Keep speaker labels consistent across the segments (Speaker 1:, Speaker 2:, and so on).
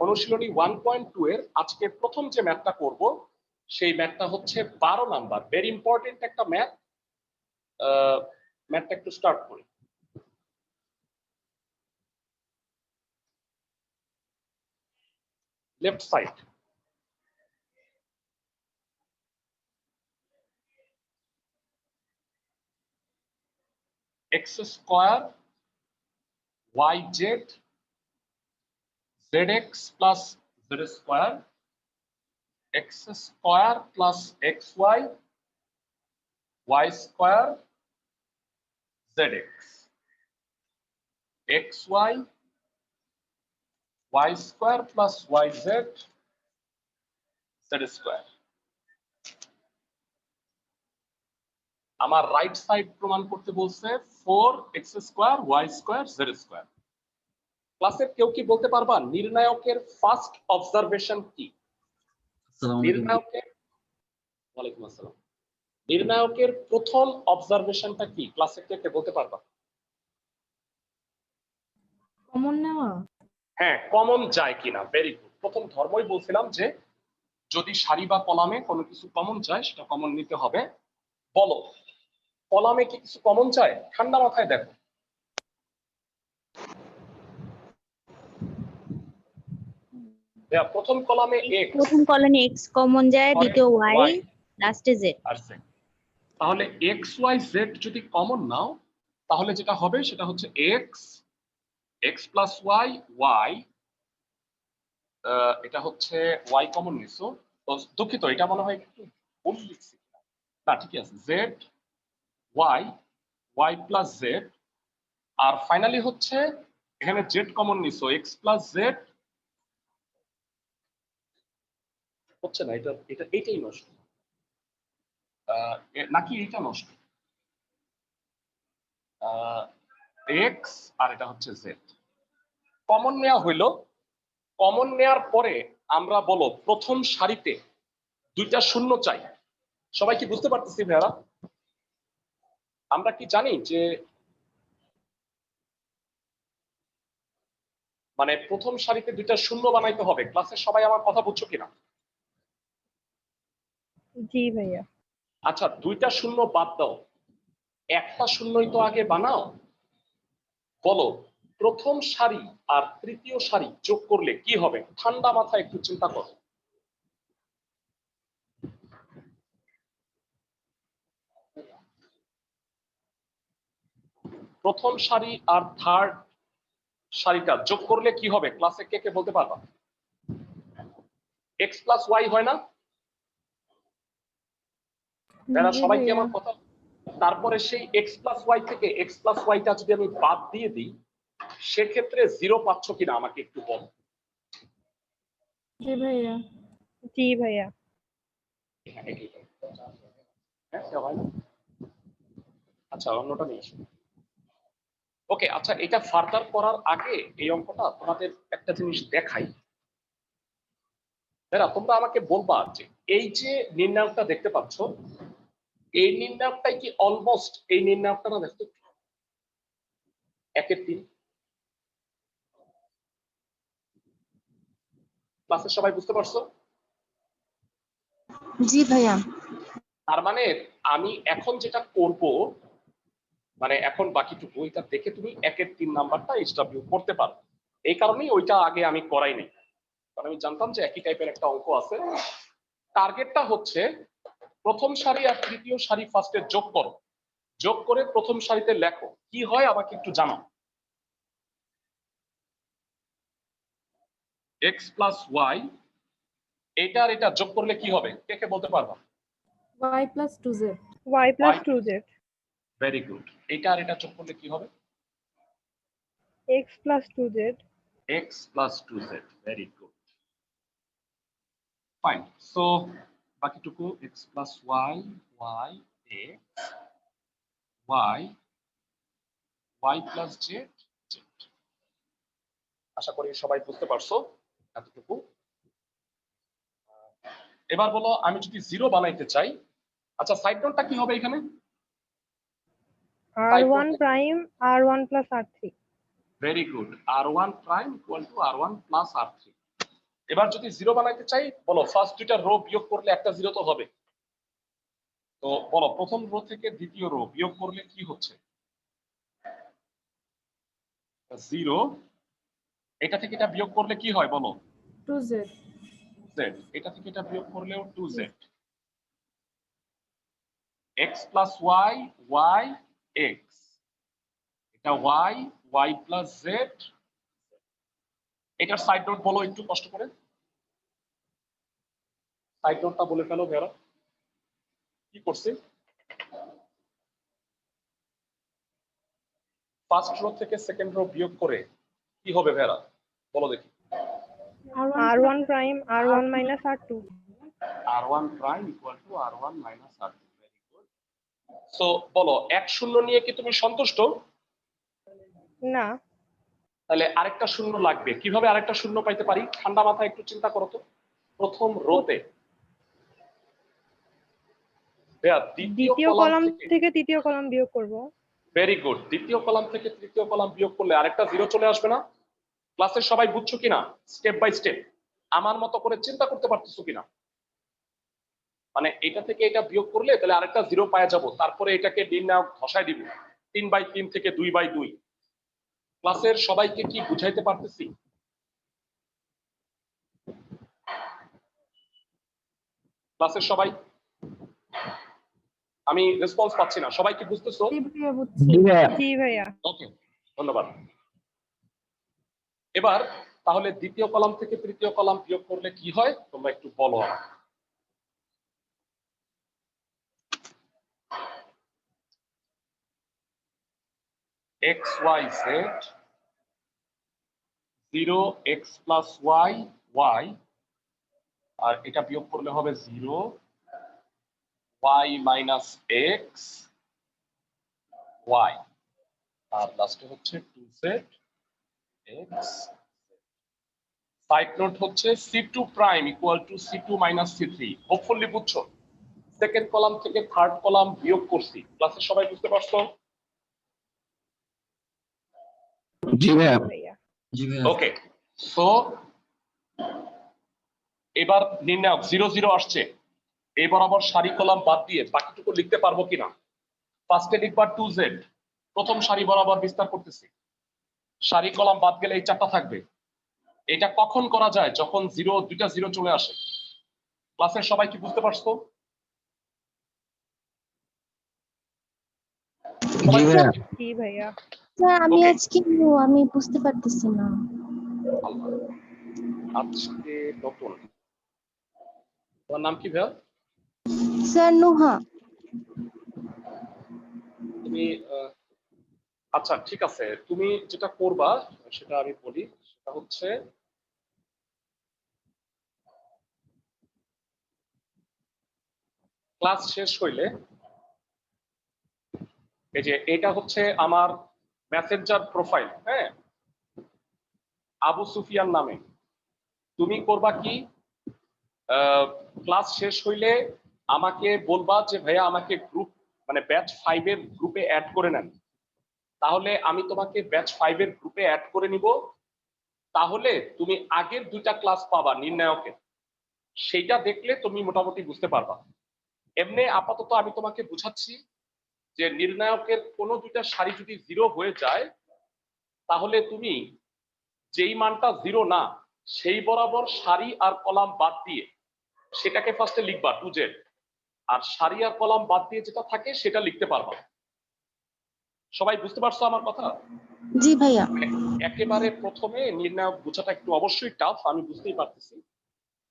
Speaker 1: অনুশীলনী 1.2 এর আজকে প্রথম যে ম্যাথটা করব সেই ম্যাথটা হচ্ছে 12 নাম্বার, ভেরি ইম্পর্টেন্ট একটা ম্যাথ। ম্যাথটা একটু স্টার্ট করি। Left side x square yz zx plus z square x square plus xy y square zx xy y square plus yz z square। আমার রাইট সাইড প্রমাণ করতে বলছে 4x square y square z square. ক্লাসের কেউ কি বলতে পারবা নির্ণায়কের first observation কি? নির্ণায়কের ওয়ালাইকুম আসসালাম। নির্ণায়কের প্রথম অবজারভেশনটা কি? ক্লাসে কে বলতে পারবা?
Speaker 2: কমন নেওয়া।
Speaker 1: হ্যাঁ, কমন যায় কিনা। Very good. প্রথম ধর্মই বলছিলাম যে যদি সারি বা কলামে কোনো কিছু কমন যায় সেটা কমন নিতে হবে। বলো কলামে কি কিছু কমন যায়? ঠান্ডা মাথায় দেখো। প্রথম কলামে x,
Speaker 2: প্রথম কলামে x কমন যায়, দ্বিতীয় y, লাস্টে z।
Speaker 1: তাহলে x y z যদি কমন নাও তাহলে যেটা হবে সেটা হচ্ছে x x plus y y, এটা হচ্ছে y কমন নিছো তো দুঃখিত, এটা মনে হয় একটু ভুল লিখছি না, ঠিক আছে, z y y plus z, আর ফাইনালি হচ্ছে এখানে z কমন নিছো x plus z হচ্ছে না, এটাই নষ্ট নাকি এটা নষ্ট, x আর এটা হচ্ছে z কমন নেওয়া হইলো। কমন নেয়ার পরে আমরা বলো প্রথম সারিতে দুইটা শূন্য চাই। সবাই কি বুঝতে পারতেছি ভাইয়ারা? আমরা কি জানি যে মানে প্রথম সারিতে দুইটা শূন্য বানাইতে হবে? ক্লাসে সবাই আমার কথা বুঝছো কিনা?
Speaker 2: জি ভাইয়া।
Speaker 1: আচ্ছা, দুইটা শূন্য বাদ দাও, একটা শূন্যই তো আগে বানাও। বলো প্রথম সারি আর তৃতীয় সারি যোগ করলে কি হবে? ঠান্ডা মাথায় একটু চিন্তা করো। প্রথম সারি আর থার্ড সারিটা যোগ করলে কি হবে? ক্লাসে কে বলতে পারবা? x প্লাস ওয়াই হয় না? সবাই কি আমার কথা? তারপরে সেই x প্লাস ওয়াই থেকে x প্লাস ওয়াইটা যদি আমি বাদ দিয়ে দিই সেক্ষেত্রে জিরো পাচ্ছ কিনা আমাকে একটু বল।
Speaker 2: জি ভাইয়া। জি ভাইয়া।
Speaker 1: আচ্ছা, অন্যটা নিয়ে আসো। ওকে, আচ্ছা, এটা ফার্দার করার আগে এই অঙ্কটা তোমাদের একটা জিনিস দেখাই। তোমরা আমাকে বলবা যে এই যে নির্ণায়কটা দেখতে পাচ্ছ, এই নির্ণায়কটাই কি অলমোস্ট এই নির্ণায়কটা না? দেখতে 1/3। ক্লাসের সবাই বুঝতে পারছো?
Speaker 2: জি ভাইয়া।
Speaker 1: তার মানে আমি এখন যেটা করব, মানে এখন বাকিটুকু এটা দেখে তুমি 1/3 নাম্বারটা এইচডব্লিউ করতে পারো। এই কারণেই ওইটা আগে আমি করাই নাই, কারণ আমি জানতাম যে একই টাইপের একটা অঙ্ক আছে। টার্গেটটা হচ্ছে প্রথম সারি আর তৃতীয় সারি ফার্স্টে যোগ করো, যোগ করে প্রথম সারিতে লেখো, কি হয় আমাকে একটু জানাও। x প্লাস ওয়াই, এটা আর এটা যোগ করলে কি হবে? কে বলতে পারবা?
Speaker 2: y plus 2z।
Speaker 3: y plus 2z।
Speaker 1: Very good. এটা আর এটা যোগ করলে কি হবে?
Speaker 3: x plus 2z।
Speaker 1: x plus 2z। Very good, fine. So বাকিটুকু x plus y y x y y plus z z। আশা করি সবাই বুঝতে পারছো এতটুকু। এবার বলো আমি যদি জিরো বানাইতে চাই, আচ্ছা সাইড নোটটা কি হবে এখানে?
Speaker 3: r1 prime r1 plus r3।
Speaker 1: Very good, r1 prime equal to r1 plus r3। এবার যদি জিরো বানাইতে চাই বলো ফার্স্ট দুইটা রো বিয়োগ করলে একটা জিরো তো হবে। তো বলো প্রথম রো থেকে দ্বিতীয় রো বিয়োগ করলে কি হচ্ছে? জিরো। এটা থেকে এটা বিয়োগ করলে কি হয় বলো?
Speaker 3: 2z।
Speaker 1: জেড। এটা থেকে এটা বিয়োগ করলেও 2z। x plus Y Y X, এটা ওয়াই ওয়াই প্লাস জেড। এটার সাইড নোট বলো একটু কষ্ট করে, সাইড নোটটা বলে ফেলো ভেরা কি করছে। ফার্স্ট রো থেকে সেকেন্ড রো বিয়োগ করে কি হবে ভেরা বলো দেখি।
Speaker 3: r1 prime r1 minus r2।
Speaker 1: r1 prime equal to r1 minus r2। Very good. So বলো 1 0 নিয়ে কি তুমি সন্তুষ্ট?
Speaker 3: না।
Speaker 1: তাহলে আরেকটা শূন্য লাগবে। কিভাবে আরেকটা শূন্য পাইতে পারি? ঠান্ডা মাথায় একটু চিন্তা করো তো। প্রথম রোতে
Speaker 3: দ্বিতীয় কলাম থেকে তৃতীয় কলাম বিয়োগ করব।
Speaker 1: Very good. দ্বিতীয় কলাম থেকে তৃতীয় কলাম বিয়োগ করলে আরেকটা জিরো চলে আসবে না? ক্লাসের সবাই বুঝছো কিনা? স্টেপ বাই স্টেপ আমার মতো করে চিন্তা করতে পারতেছো কিনা? মানে এটা থেকে এটা বিয়োগ করলে তাহলে আরেকটা জিরো পাওয়া যাব, তারপরে এটাকে নির্ণায়ক ঘষায় দিব 3/3 থেকে 2/2। ক্লাসের সবাইকে কি বুঝাইতে পারতেছি? ক্লাসের সবাই, আমি রেসপন্স পাচ্ছি না, সবাই কি বুঝতেছো?
Speaker 3: জি ভাইয়া।
Speaker 1: ওকে, ধন্যবাদ। এবার তাহলে দ্বিতীয় কলাম থেকে তৃতীয় কলাম বিয়োগ করলে কি হয় তোমরা একটু বলো আমাকে। x y z 0 x plus y y, আর এটা বিয়োগ করলে হবে 0 y minus x y, আর লাস্টে হচ্ছে 2z x। সাইড নোট হচ্ছে c2 prime equal to c2 minus c3। Hopefully বুঝছো? সেকেন্ড কলাম থেকে থার্ড কলাম বিয়োগ করছি। ক্লাসের সবাই বুঝতে পারছো?
Speaker 4: জি ভাইয়া।
Speaker 1: ওকে, সো এবার নির্ণায়ক 0 0 আসছে, এই বরাবর সারি কলাম বাদ দিয়ে বাকিটুকু লিখতে পারবো কিনা? ফার্স্টে লিখবা 2z, প্রথম সারি বরাবর বিস্তার করতেছি, সারি কলাম বাদ গেলে এই চারটা থাকবে। এটা কখন করা যায়? যখন জিরো দুইটা জিরো চলে আসে। ক্লাসের সবাই কি বুঝতে পারছো? সবাই
Speaker 4: জি ভাইয়া।
Speaker 3: জি ভাইয়া।
Speaker 2: স্যার আমি
Speaker 1: Okay.
Speaker 2: আজকে আমি বুঝতে পারতেছি না।
Speaker 1: আজকে নতুন। তোমার নাম কি ভাইয়া?
Speaker 2: স্যার নুহা।
Speaker 1: তুমি আচ্ছা ঠিক আছে, তুমি যেটা করবা সেটা আমি বলি, সেটা হচ্ছে ক্লাস শেষ হইলে এই যে এটা হচ্ছে আমার মেসেঞ্জার প্রোফাইল, হ্যাঁ, আবু সুফিয়ান নামে। তুমি করবা কি, ক্লাস শেষ হইলে আমাকে বলবা যে ভাইয়া আমাকে গ্রুপ মানে ব্যাচ 5 এর গ্রুপে অ্যাড করে নেন। তাহলে আমি তোমাকে ব্যাচ 5 এর গ্রুপে অ্যাড করে নিব। তাহলে তুমি আগের দুইটা ক্লাস পাবা নির্ণায়কের, সেইটা দেখলে তুমি মোটামুটি বুঝতে পারবা। এমনি আপাতত আমি তোমাকে বুঝাচ্ছি যে নির্ণায়কের কোনো দুইটা সারি যদি জিরো হয়ে যায় তাহলে তুমি যেই মানটা জিরো না সেই বরাবর সারি আর কলাম বাদ দিয়ে সেটাকে ফার্স্টে লিখবা 2z, আর সারি আর কলাম বাদ দিয়ে যেটা থাকে সেটা লিখতে পারবা। সবাই বুঝতে পারছো আমার কথা?
Speaker 2: জি ভাইয়া।
Speaker 1: একেবারে প্রথমে নির্ণায়ক বোঝাটা একটু অবশ্যই টাফ, আমি বুঝতেই পারতেছি,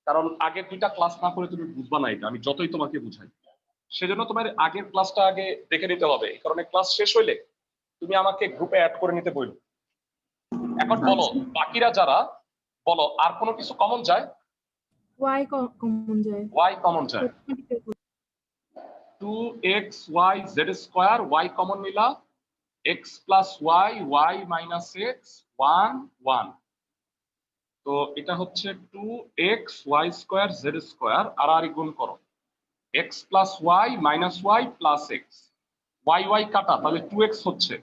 Speaker 1: কারণ আগের দুইটা ক্লাস না করে তুমি বুঝবা না এটা, আমি যতই তোমাকে বুঝাই। সেজন্য তোমার আগের ক্লাসটা আগে দেখে নিতে হবে, এই কারণে ক্লাস শেষ হইলে তুমি আমাকে গ্রুপে অ্যাড করে নিতে বলবে। এখন বলো বাকিরা যারা, বলো আর কোনো কিছু কমন যায়?
Speaker 5: y কমন যায়।
Speaker 1: y কমন যায়, 2x y z square, y common নিলা, x plus y y minus x 1 1। তো এটা হচ্ছে 2x y square z square, আর গুণ করো x plus y minus y plus x, y y কাটা, তাহলে 2x হচ্ছে।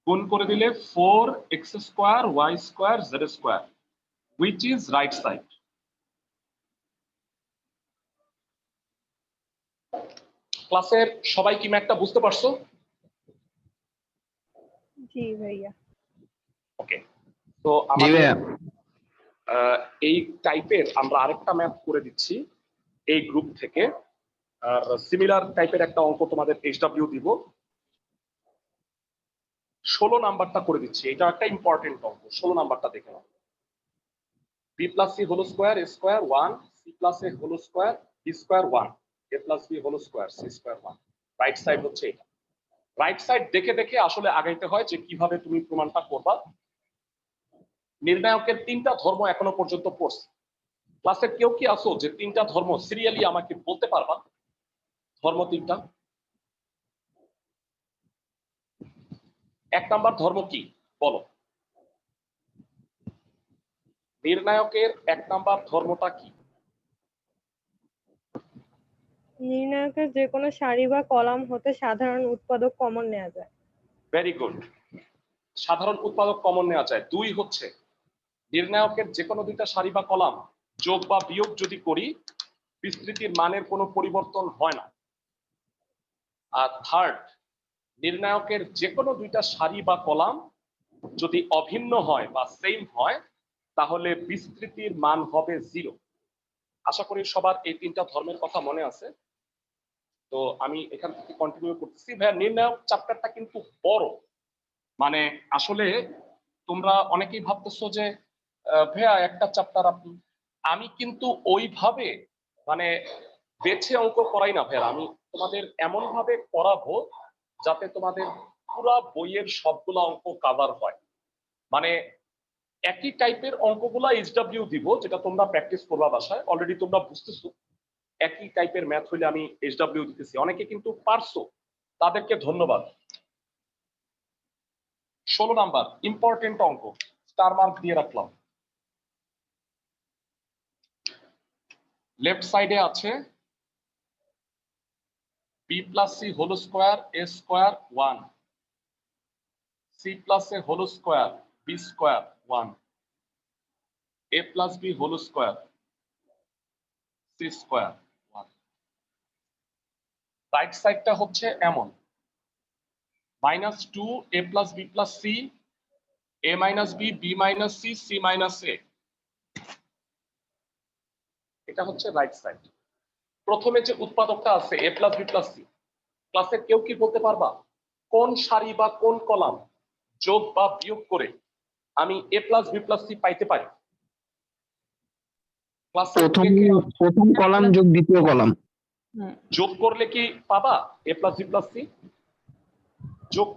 Speaker 1: গুণ করে দিলে 4x square y square z square which is right side। ক্লাসের সবাই কি ম্যাথটা বুঝতে পারছো?
Speaker 3: জি ভাইয়া।
Speaker 1: ওকে, তো
Speaker 4: জি
Speaker 1: আমাদের
Speaker 4: ভাইয়া।
Speaker 1: এই টাইপের আমরা আরেকটা ম্যাথ করে দিচ্ছি এই গ্রুপ থেকে, আর সিমিলার টাইপের একটা অঙ্ক তোমাদের এইচডব্লিউ দিব। 16 নাম্বারটা করে দিচ্ছি, এটা একটা ইম্পর্টেন্ট অঙ্ক। 16 নাম্বারটা দেখে নাও। b plus C whole square a square 1 c plus a whole square b square 1 a plus b whole square c square 1। Right side হচ্ছে এটা। রাইট সাইড দেখে দেখে আসলে আগাইতে হয় যে কিভাবে তুমি প্রমাণটা করবা। নির্ণায়কের তিনটা ধর্ম এখনো পর্যন্ত পড়ছি। ক্লাসের কেউ কি আসো যে তিনটা ধর্ম সিরিয়ালি আমাকে বলতে পারবা? ধর্ম তিনটা। এক নাম্বার ধর্ম কি বলো? নির্ণায়কের এক নাম্বার ধর্মটা কি?
Speaker 3: নির্ণায়কের যে কোনো সারি বা কলাম হতে সাধারণ উৎপাদক কমন নেওয়া যায়।
Speaker 1: ভেরি গুড, সাধারণ উৎপাদক কমন নেওয়া যায়। 2 হচ্ছে নির্ণায়কের যে কোনো দুইটা সারি বা কলাম যোগ বা বিয়োগ যদি করি বিস্তৃতির মানের কোনো পরিবর্তন হয় না। আর থার্ড, নির্ণায়কের যে কোনো দুইটা সারি বা কলাম যদি অভিন্ন হয় বা সেম হয় তাহলে বিস্তৃতির মান হবে 0। আশা করি সবার এই তিনটা ধর্মের কথা মনে আছে। তো আমি এখান থেকে কন্টিনিউ করতেছি। ভাইয়া নির্ণায়ক চ্যাপ্টারটা কিন্তু বড়, মানে আসলে তোমরা অনেকেই ভাবতেছো যে ভাইয়া একটা চ্যাপ্টার আপনি, আমি কিন্তু ওইভাবে মানে বেছে অঙ্ক করাই না ভাইয়া। আমি তোমাদের এমন ভাবে করাবো যাতে তোমাদের পুরো বইয়ের সবগুলো অঙ্ক কভার হয়। মানে একই টাইপের অঙ্কগুলা এইচডব্লিউ দিব, যেটা তোমরা প্র্যাকটিস করবা বাসায়। অলরেডি তোমরা বুঝতেছো একই টাইপের ম্যাথ হইলে আমি এইচডব্লিউ দিতেছি। অনেকে কিন্তু পারছো, তাদেরকে ধন্যবাদ। 16 নাম্বার ইম্পর্টেন্ট অঙ্ক, স্টার মার্ক দিয়ে রাখলাম। লেফট সাইডে আছে b plus C whole square a square 1 c plus a whole square b square 1 a plus b whole square c square 1। Right সাইডটা হচ্ছে এমন -2 a plus b plus c a মাইনাস b b minus c c মাইনাস a। এটা হচ্ছে right side. প্রথমে যে উৎপাদকটা আছে a plus b plus c, ক্লাসে কেউ কি বলতে পারবা কোন সারি বা কোন কলাম যোগ বা বিয়োগ করে আমি a plus b plus c পাইতে পারি? ক্লাসে
Speaker 4: প্রথম কলাম যোগ দ্বিতীয় কলাম।
Speaker 1: যোগ করলে কি পাবা a plus b plus c? যোগ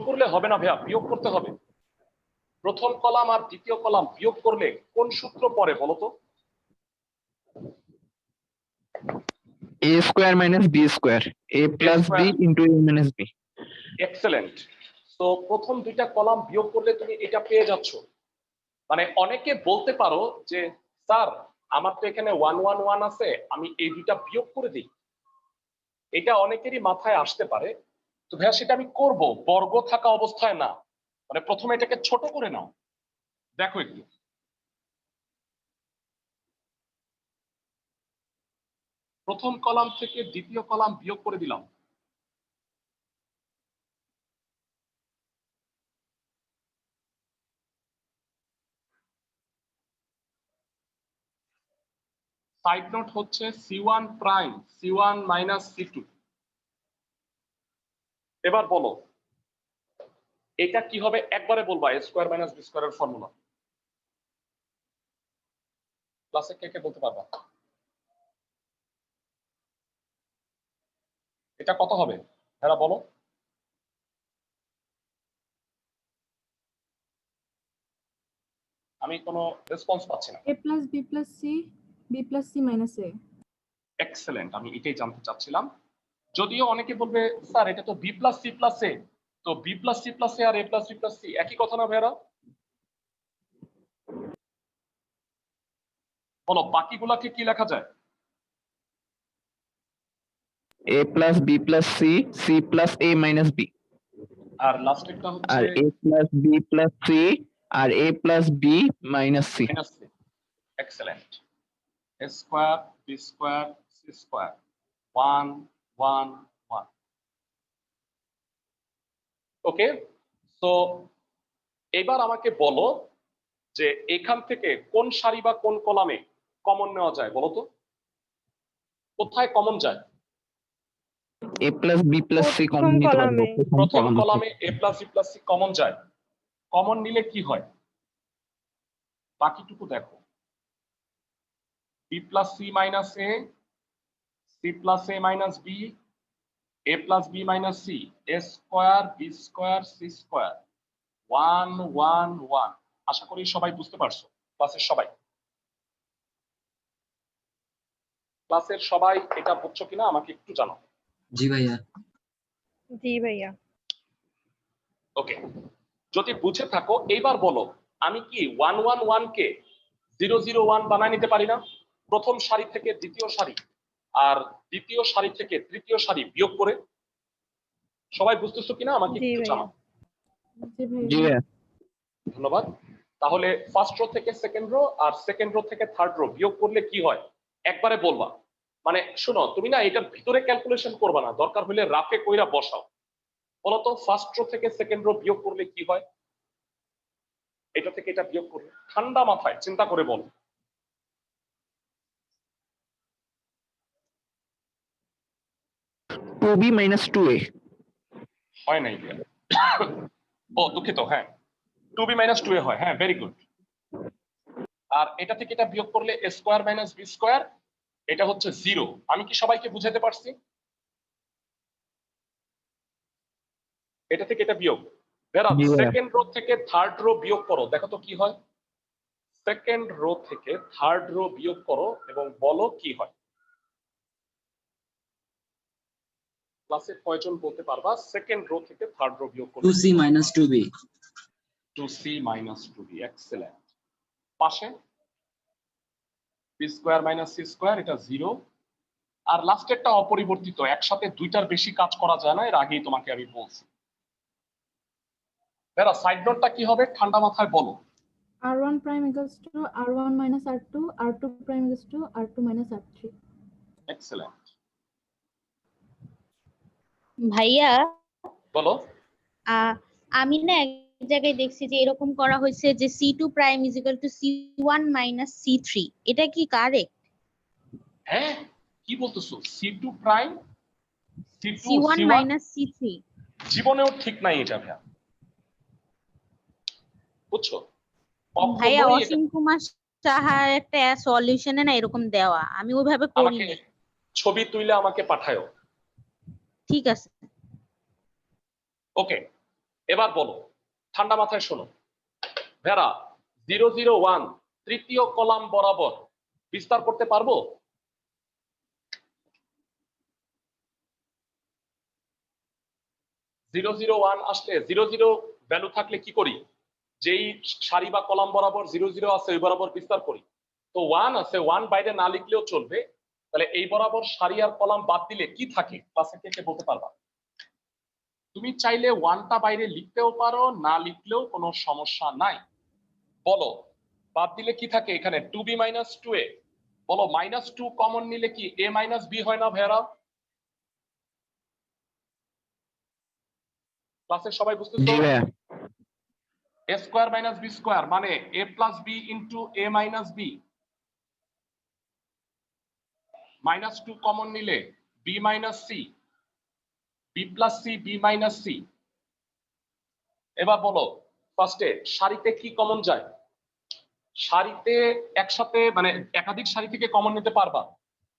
Speaker 1: করলে হবে না ভাইয়া, বিয়োগ করতে হবে। প্রথম কলাম আর দ্বিতীয় কলাম বিয়োগ করলে কোন সূত্র পড়ে বলো তো?
Speaker 4: a square minus b square, a plus b into a মাইনাস b।
Speaker 1: এক্সেলেন্ট। তো প্রথম দুইটা কলাম বিয়োগ করলে তুমি এটা পেয়ে যাচ্ছ। মানে অনেকে বলতে পারো যে স্যার আমার তো এখানে 1 1 1 আছে, আমি এই দুইটা বিয়োগ করে দিই। এটা অনেকেরই মাথায় আসতে পারে। তো ভাইয়া সেটা আমি করব বর্গ থাকা অবস্থায় না, মানে প্রথমে এটাকে ছোট করে নাও। দেখো একটু, প্রথম কলাম থেকে দ্বিতীয় কলাম বিয়োগ করে দিলাম। সাইড নোট হচ্ছে c1 prime c1 minus c2। এবার বলো এটা কি হবে? একবারে বলবা a স্কয়ার মাইনাস b স্কয়ারের ফর্মুলা। ক্লাসে কে কে বলতে পারবা এটা কত হবে? এরা বলো। আমি কোনো রেসপন্স পাচ্ছি না।
Speaker 5: a plus b plus c b plus c minus a।
Speaker 1: Excellent, আমি এটাই জানতে চাচ্ছিলাম। যদিও অনেকে বলবে স্যার এটা তো বি প্লাস সি প্লাস এ, তো বি প্লাস সি প্লাস এ আর এ প্লাস বি প্লাস সি একই কথা না ভাইয়ারা? বলো বাকিগুলাকে কি লেখা যায়?
Speaker 4: a plus b plus c plus a minus b,
Speaker 1: আর লাস্টেরটা
Speaker 4: আর
Speaker 1: হচ্ছে
Speaker 4: a plus b plus c আর a plus b minus c.
Speaker 1: Minus C. Excellent. A square B square C square 1 1 1। Okay, তো এবার আমাকে বলো যে এখান থেকে কোন সারি বা কোন কলামে কমন নেওয়া যায় বলো তো, কোথায় কমন যায়?
Speaker 4: a plus b plus c
Speaker 3: প্রথম
Speaker 4: কমন নিতে পারবো
Speaker 3: কলামে।
Speaker 1: প্রথম
Speaker 4: কলাম
Speaker 1: কলামে A plus B plus C common যায়। কমন নিলে কি হয় বাকিটুকু দেখো, B plus C minus A, C plus A minus B, A plus B minus C, A square B square C square 1 1 1। আশা করি সবাই বুঝতে পারছো, ক্লাসের সবাই, ক্লাসের সবাই এটা বুঝছো কিনা আমাকে একটু জানাও।
Speaker 6: জি ভাইয়া।
Speaker 3: জি ভাইয়া।
Speaker 1: ওকে, যদি বুঝে থাকো এইবার বলো আমি কি 1 1 1 কে 0 0 1 বানায় নিতে পারি না? প্রথম সারি থেকে দ্বিতীয় সারি আর দ্বিতীয় সারি থেকে তৃতীয় সারি বিয়োগ করে। সবাই বুঝতেছো কিনা আমাকে
Speaker 3: জি
Speaker 1: একটু
Speaker 3: ভাইয়া।
Speaker 1: জানাও।
Speaker 5: জি
Speaker 4: জি
Speaker 5: ভাইয়া।
Speaker 4: ভাইয়া।
Speaker 1: ধন্যবাদ। তাহলে ফার্স্ট রো থেকে সেকেন্ড রো আর সেকেন্ড রো থেকে থার্ড রো বিয়োগ করলে কি হয় একবারে বলবা। মানে শোনো, তুমি না এটার ভিতরে ক্যালকুলেশন করবা না, দরকার হলে রাফে কইরা বসাও। বলতো ফার্স্ট রো থেকে সেকেন্ড রো বিয়োগ করলে কি হয়? এটা থেকে এটা বিয়োগ করলে ঠান্ডা মাথায় চিন্তা করে বলো।
Speaker 4: টু বি মাইনাস টু এ।
Speaker 1: হয় নাই দিয়া। ও দুঃখিত, হ্যাঁ 2b মাইনাস 2a হয়, হ্যাঁ ভেরি গুড। আর এটা থেকে এটা বিয়োগ করলে a square minus b square, এটা হচ্ছে 0। আমি কি সবাইকে বুঝাতে পারছি? এটা থেকে এটা বিয়োগ। বেরা
Speaker 4: জি ভাইয়া।
Speaker 1: সেকেন্ড রো থেকে থার্ড রো বিয়োগ করো, দেখো তো কি হয়। সেকেন্ড রো থেকে থার্ড রো বিয়োগ করো এবং বলো কি হয়। ক্লাসে কয়জন বলতে পারবা সেকেন্ড রো থেকে থার্ড রো বিয়োগ করলে?
Speaker 6: 2c minus 2b।
Speaker 1: 2c minus 2b। Excellent. পাশে b square minus c square, এটা 0। আর লাস্টেরটা অপরিবর্তিত, একসাথে দুইটার বেশি কাজ করা যায় না, এর আগেই তোমাকে আমি বলছি। বেরা সাইড নোটটা কি হবে ঠান্ডা মাথায় বলো।
Speaker 5: R1 prime equals to R1 minus R2, R2 prime equals to R2 minus R3.
Speaker 1: Excellent.
Speaker 2: ভাইয়া
Speaker 1: বলো।
Speaker 2: আমি না এক জায়গায় দেখছি যে এরকম করা হয়েছে যে C2 prime is equal to C1 minus C3, এটা কি কারেক্ট?
Speaker 1: হ্যাঁ কি বলতেছো, C2 prime C2
Speaker 2: C1
Speaker 1: C1?
Speaker 2: minus C3।
Speaker 1: জীবনেও ঠিক নাই এটা ভাইয়া, বুঝছো?
Speaker 2: ভাইয়া
Speaker 1: কখনোই এটা
Speaker 2: অসীম কুমার সাহার একটা সলিউশনে না এরকম দেওয়া, আমি ওইভাবে
Speaker 1: আমাকে
Speaker 2: করিনি।
Speaker 1: ছবি তুইলে আমাকে পাঠায়ো।
Speaker 2: ঠিক আছে।
Speaker 1: ওকে, এবার বলো ঠান্ডা মাথায় শোনো। ভেরা 0 0 1 তৃতীয় কলাম বরাবর বিস্তার করতে পারবো? জিরো জিরো ওয়ান আসলে 0 0 ভ্যালু থাকলে কি করি, যেই সারি বা কলাম বরাবর 0 0 আছে ওই বরাবর বিস্তার করি। তো 1 আছে, 1 বাইরে না লিখলেও চলবে। তাহলে এই বরাবর সারি আর কলাম বাদ দিলে কি থাকে ক্লাসে কে কে বলতে পারবা? তুমি চাইলে 1টা বাইরে লিখতেও পারো, না লিখলেও কোনো সমস্যা নাই। বলো বাদ দিলে কি থাকে এখানে 2b মাইনাস 2a। বলো মাইনাস 2 কমন নিলে কি a মাইনাস b হয় না ভাইয়ারা? ক্লাসের সবাই বুঝতেছো?
Speaker 4: জি ভাইয়া।
Speaker 1: a square minus b square মানে a plus b into a মাইনাস b। মাইনাস 2 কমন নিলে b minus c, b plus c b minus c। এবার বলো ফার্স্টে সারিতে কি কমন যায়? সারিতে একসাথে মানে একাধিক সারি থেকে কমন নিতে পারবা,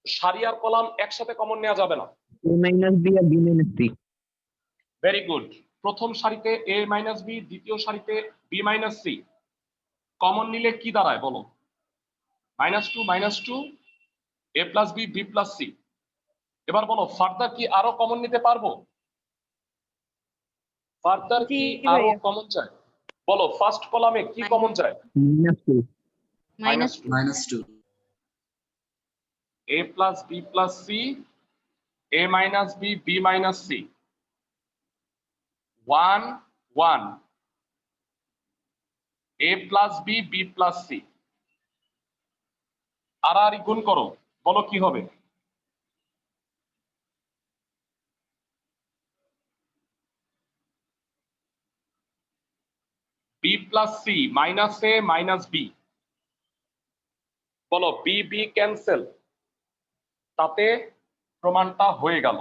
Speaker 1: সারি আর কলাম একসাথে কমন নেওয়া যাবে না।
Speaker 4: a minus b আর b minus c।
Speaker 1: Very good. প্রথম সারিতে a মাইনাস b, দ্বিতীয় সারিতে b মাইনাস c। কমন নিলে কি দাঁড়ায় বলো? Minus two a plus b b plus c। এবার বলো ফার্দার কি আরো কমন নিতে পারবো? ফার্দার
Speaker 3: জি
Speaker 1: কি আরো
Speaker 3: ভাইয়া।
Speaker 1: কমন যায়? বলো ফার্স্ট কলামে কি কমন যায়?
Speaker 4: minus 2।
Speaker 2: -2।
Speaker 6: minus 2।
Speaker 1: a plus b plus c a minus b, b minus c, 1 1, a plus b, b plus c, আর গুণ করো, বলো কি হবে? b plus c minus a minus b, বলো b b ক্যান্সেল, তাতে প্রমাণটা হয়ে গেল।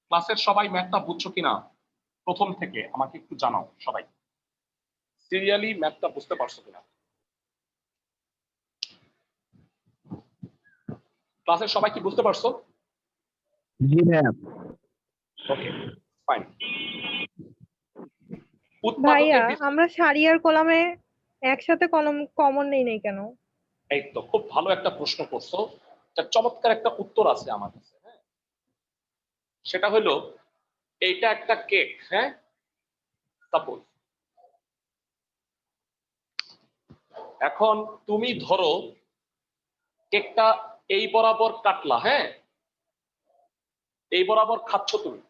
Speaker 1: ক্লাসের সবাই ম্যাথটা বুঝছো কিনা প্রথম থেকে আমাকে একটু জানাও, সবাই সিরিয়ালি ম্যাথটা বুঝতে পারছো কিনা? ক্লাসের সবাই কি বুঝতে পারছো?
Speaker 4: জি ভাইয়া।
Speaker 1: Okay fine.
Speaker 3: ভাইয়া আমরা সারি আর কলামে একসাথে কলম কমন নেই নাই কেন?
Speaker 1: এই তো খুব ভালো একটা প্রশ্ন করছো, তার চমৎকার একটা উত্তর আছে আমার কাছে। হ্যাঁ, সেটা হলো এইটা একটা কেক। হ্যাঁ, সাপোজ এখন তুমি ধরো কেকটা এই বরাবর কাটলা। হ্যাঁ, এই বরাবর খাচ্ছ তুমি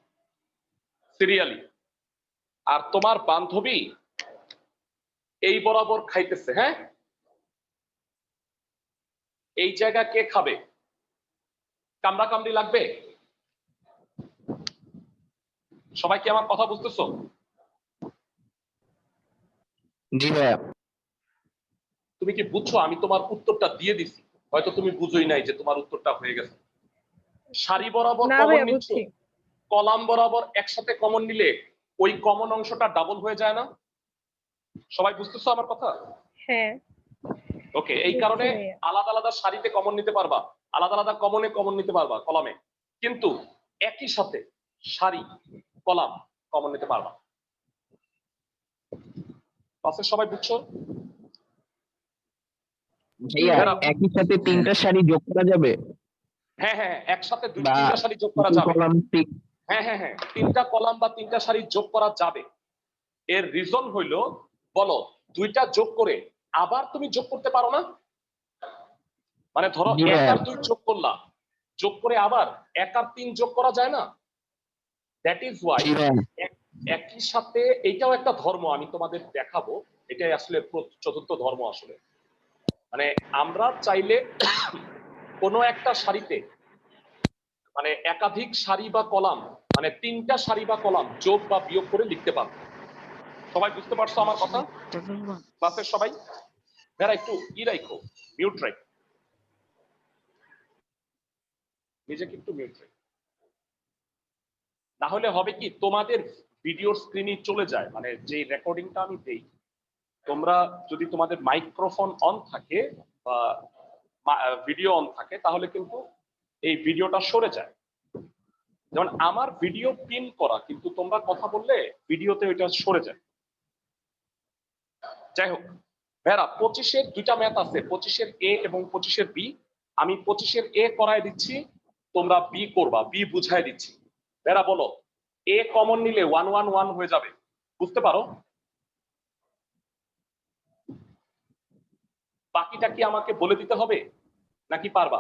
Speaker 1: সিরিয়ালি, আর তোমার বান্ধবী এই বরাবর খাইতেছে। হ্যাঁ, এই জায়গা কে খাবে? কামড়া কামড়ি লাগবে? সবাই কি আমার কথা বুঝতেছো?
Speaker 4: জি ভাইয়া।
Speaker 1: তুমি কি বুঝছো? আমি তোমার উত্তরটা দিয়ে দিছি, হয়তো তুমি বুঝোই নাই যে তোমার উত্তরটা হয়ে গেছে। সারি বরাবর
Speaker 3: না
Speaker 1: কমন
Speaker 3: ভাইয়া
Speaker 1: নিচ্ছ,
Speaker 3: বুঝছি।
Speaker 1: কলাম বরাবর একসাথে কমন নিলে ওই কমন অংশটা ডাবল হয়ে যায় না? সবাই বুঝতেছো আমার কথা?
Speaker 3: হ্যাঁ
Speaker 1: ওকে, এই
Speaker 3: বুঝছি
Speaker 1: কারণে
Speaker 3: ভাইয়া।
Speaker 1: আলাদা আলাদা সারিতে কমন নিতে পারবা, আলাদা আলাদা কমনে কমন নিতে পারবা কলামে, কিন্তু একই সাথে সারি কলাম কমন নিতে পারবা। ক্লাসের সবাই বুঝছো?
Speaker 4: ভাইয়া
Speaker 1: ভাইয়া,
Speaker 4: একই সাথে তিনটা সারি যোগ করা যাবে
Speaker 1: হ্যাঁ হ্যাঁ, একসাথে দুই
Speaker 4: বা
Speaker 1: তিনটা সারি যোগ করা যাবে।
Speaker 4: কলাম ঠিক?
Speaker 1: হ্যাঁ হ্যাঁ হ্যাঁ, তিনটা কলাম বা তিনটা সারি যোগ করা যাবে। এর রিজন হইলো, বলো দুইটা যোগ করে আবার তুমি যোগ করতে পারো না? মানে ধরো
Speaker 4: জি
Speaker 1: 1
Speaker 4: ভাইয়া।
Speaker 1: আর 2 যোগ করলা, যোগ করে আবার 1 আর 3 যোগ করা যায় না? দ্যাট ইজ ওয়াই
Speaker 4: জি ভাইয়া।
Speaker 1: একই সাথে এইটাও একটা ধর্ম, আমি তোমাদের দেখাবো। এটাই আসলে চতুর্থ ধর্ম আসলে। মানে আমরা চাইলে কোনো একটা সারিতে মানে একাধিক সারি বা কলাম, মানে তিনটা সারি বা কলাম যোগ বা বিয়োগ করে লিখতে পারবো। সবাই বুঝতে পারছো আমার কথা? ক্লাসের সবাই যারা একটু রাখো, মিউট রাখো, নিজেকে একটু মিউট রাখো, না হলে হবে কি তোমাদের ভিডিওর স্ক্রিনে চলে যায়, মানে যে রেকর্ডিংটা আমি দেই, তোমরা যদি তোমাদের মাইক্রোফোন অন থাকে বা ভিডিও অন থাকে তাহলে কিন্তু এই ভিডিওটা সরে যায়। যেমন আমার ভিডিও পিন করা, কিন্তু তোমরা কথা বললে ভিডিওতে ওইটা সরে যায়। যাই হোক ভাইরা, 25-এর দুইটা ম্যাথ আছে, 25-এর এ এবং 25-এর বি। আমি 25-এর এ করায় দিচ্ছি, তোমরা বি করবা, বি বুঝাই দিচ্ছি। ভাইরা বলো, এ কমন নিলে 1 1 1 হয়ে যাবে, বুঝতে পারো? বাকিটা কি আমাকে বলে দিতে হবে নাকি পারবা?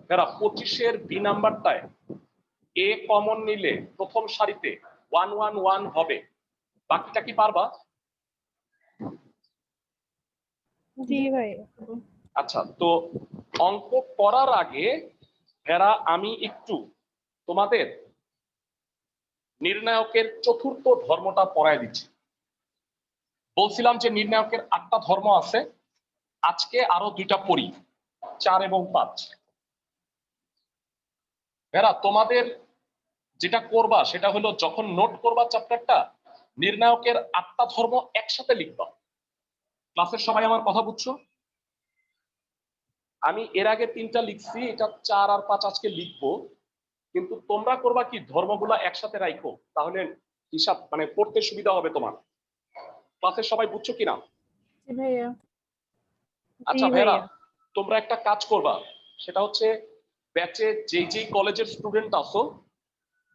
Speaker 1: ভাইরা 25-এর বি নাম্বারটায় এ কমন নিলে প্রথম সারিতে 1 1 1 হবে, বাকিটা কি পারবা?
Speaker 3: জি ভাই।
Speaker 1: আচ্ছা, তো অঙ্ক করার আগে এরা আমি একটু তোমাদের নির্ণায়কের চতুর্থ ধর্মটা পড়ায় দিচ্ছি। বলছিলাম যে নির্ণায়কের 8টা ধর্ম আছে, আজকে আরো 2টা পড়ি, 4 এবং 5। এরা তোমাদের যেটা করবা সেটা হলো, যখন নোট করবা চ্যাপ্টারটা, নির্ণায়কের 8টা ধর্ম একসাথে লিখবা। ক্লাসের সবাই আমার কথা বুঝছো? আমি এর আগে 3টা লিখছি, এটা 4 আর 5 আজকে লিখবো, কিন্তু তোমরা করবা কি ধর্মগুলা একসাথে রাখো, তাহলে হিসাব মানে পড়তে সুবিধা হবে তোমার। ক্লাসের সবাই বুঝছো কিনা?
Speaker 5: জি ভাইয়া।
Speaker 1: আচ্ছা
Speaker 3: জি
Speaker 1: ভাইরা,
Speaker 3: ভাইয়া।
Speaker 1: তোমরা একটা কাজ করবা, সেটা হচ্ছে ব্যাচে যেই যেই কলেজের স্টুডেন্ট আছো,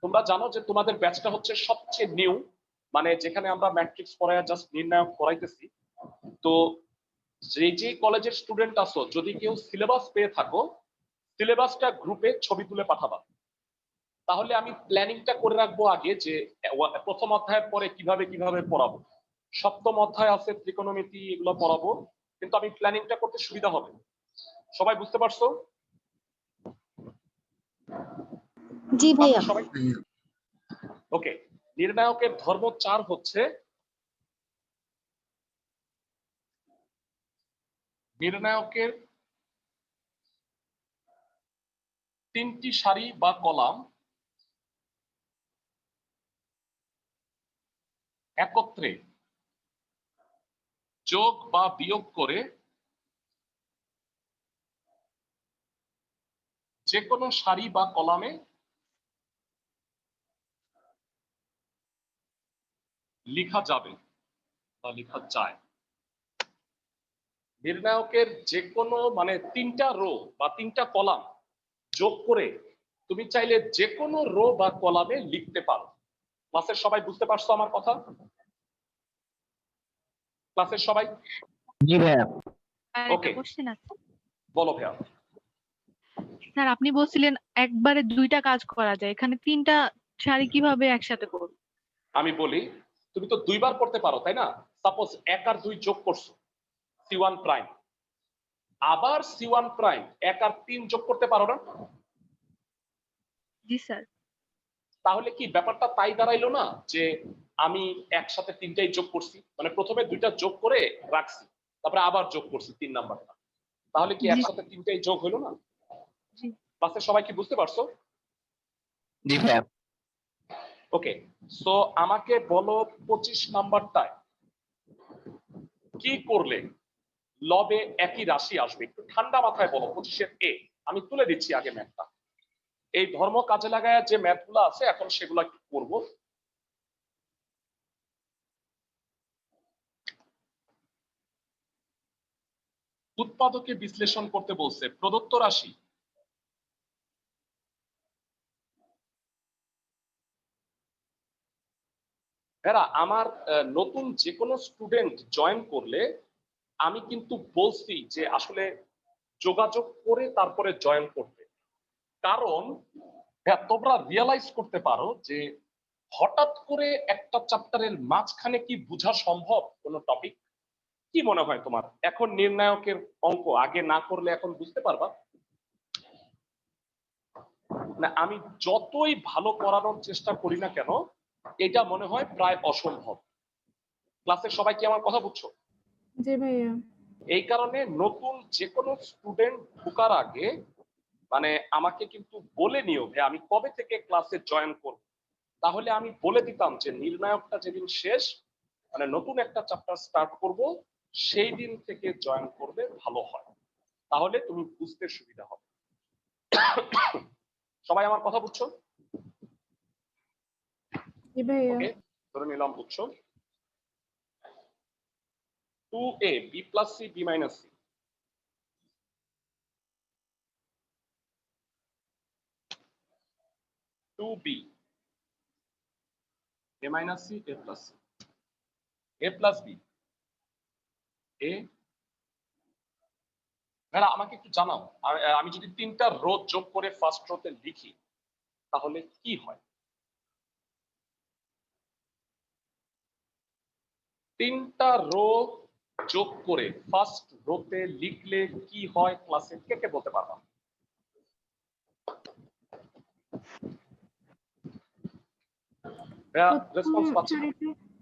Speaker 1: তোমরা জানো যে তোমাদের ব্যাচটা হচ্ছে সবচেয়ে নিউ, মানে যেখানে আমরা ম্যাট্রিক্স পড়ায় জাস্ট নির্ণায়ক করাইতেছি। তো যে কলেজের স্টুডেন্ট আছো, যদি কেউ সিলেবাস পেয়ে থাকো, সিলেবাসটা গ্রুপে ছবি তুলে পাঠাবা। তাহলে আমি প্ল্যানিংটা করে রাখবো আগে যে প্রথম অধ্যায়ের পরে কিভাবে কিভাবে পড়াবো। সপ্তম অধ্যায় আছে ত্রিকোণমিতি, এগুলো পড়াবো, কিন্তু আমি প্ল্যানিংটা করতে সুবিধা হবে। সবাই বুঝতে পারছো?
Speaker 2: জি ভাইয়া।
Speaker 1: সবাই ওকে। নির্ণায়কের ধর্ম 4 হচ্ছে নির্ণায়কের 3টি সারি বা কলাম একত্রে যোগ বা বিয়োগ করে যে কোনো সারি বা কলামে লেখা যাবে বা লেখা যায়। নির্ণায়কের যে কোনো মানে 3টা রো বা 3টা কলাম যোগ করে তুমি চাইলে যে কোনো রো বা কলামে লিখতে পারো। ক্লাসের সবাই বুঝতে পারছো আমার কথা? ক্লাসের সবাই?
Speaker 4: জি ভাইয়া।
Speaker 1: ওকে, বলো ভাইয়া।
Speaker 6: স্যার আপনি বলছিলেন একবারে 2টা কাজ করা যায়, এখানে 3টা সারি কিভাবে একসাথে করব?
Speaker 1: আমি বলি, তুমি তো 2বার করতে পারো তাই না? সাপোজ 1 আর 2 যোগ করছো C1 প্রাইম, আবার C1 প্রাইম 1 আর 3 যোগ করতে পারো না?
Speaker 6: জি স্যার।
Speaker 1: তাহলে কি ব্যাপারটা তাই দাঁড়াইলো না যে আমি একসাথে 3টাই যোগ করছি, মানে প্রথমে 2টা যোগ করে রাখছি, তারপরে আবার যোগ করছি 3 নাম্বারটা, তাহলে কি
Speaker 6: জি।
Speaker 1: একসাথে 3টাই যোগ হলো না?
Speaker 6: জি।
Speaker 1: ক্লাসে সবাই কি বুঝতে পারছো?
Speaker 4: জি ভাইয়া।
Speaker 1: ওকে, সো আমাকে বলো 25 নাম্বারটায় কি করলে লবে একই রাশি আসবে? একটু ঠান্ডা মাথায় বলো। 25-এর এ আমি তুলে দিচ্ছি আগে ম্যাথটা। এই ধর্ম কাজে লাগায় যে ম্যাথগুলো আছে এখন সেগুলো কি করব। উৎপাদকে বিশ্লেষণ করতে বলছে, প্রদত্ত রাশি এরা আমার নতুন যে কোনো স্টুডেন্ট জয়েন করলে আমি কিন্তু বলছি যে আসলে যোগাযোগ করে তারপরে জয়েন করতে। কারণ তোমরা রিয়ালাইজ করতে পারো যে হঠাৎ করে একটা চ্যাপ্টারের মাঝখানে কি বোঝা সম্ভব কোনো টপিক? কি মনে হয় তোমার? এখন নির্ণায়কের অঙ্ক আগে না করলে এখন বুঝতে পারবা না? আমি যতই ভালো করানোর চেষ্টা করি না কেন, এটা মনে হয় প্রায় অসম্ভব। ক্লাসের সবাই কি আমার কথা বুঝছো?
Speaker 5: জি ভাইয়া।
Speaker 1: এই কারণে নতুন যে কোনো স্টুডেন্ট ঢোকার আগে মানে আমাকে কিন্তু বলে নিও যে আমি কবে থেকে ক্লাসে জয়েন করব, তাহলে আমি বলে দিতাম যে নির্ণায়কটা যেদিন শেষ মানে নতুন একটা চ্যাপ্টার স্টার্ট করব, সেই দিন থেকে জয়েন করবে ভালো হয়, তাহলে তুমি বুঝতে সুবিধা হবে। সবাই আমার কথা বুঝছো?
Speaker 5: জি ভাইয়া।
Speaker 1: ওকে, ধরে নিলাম বুঝছো। 2a b plus c b minus c, 2b a minus c a plus c, a plus b a। Madam আমাকে একটু জানাও, আমি যদি 3টা রো যোগ করে ফার্স্ট রোতে লিখি তাহলে কি হয়? 3টা রো যোগ করে ফার্স্ট রোতে লিখলে কি হয় ক্লাসে কে কে বলতে পারবা? রেসপন্স পাচ্ছি না।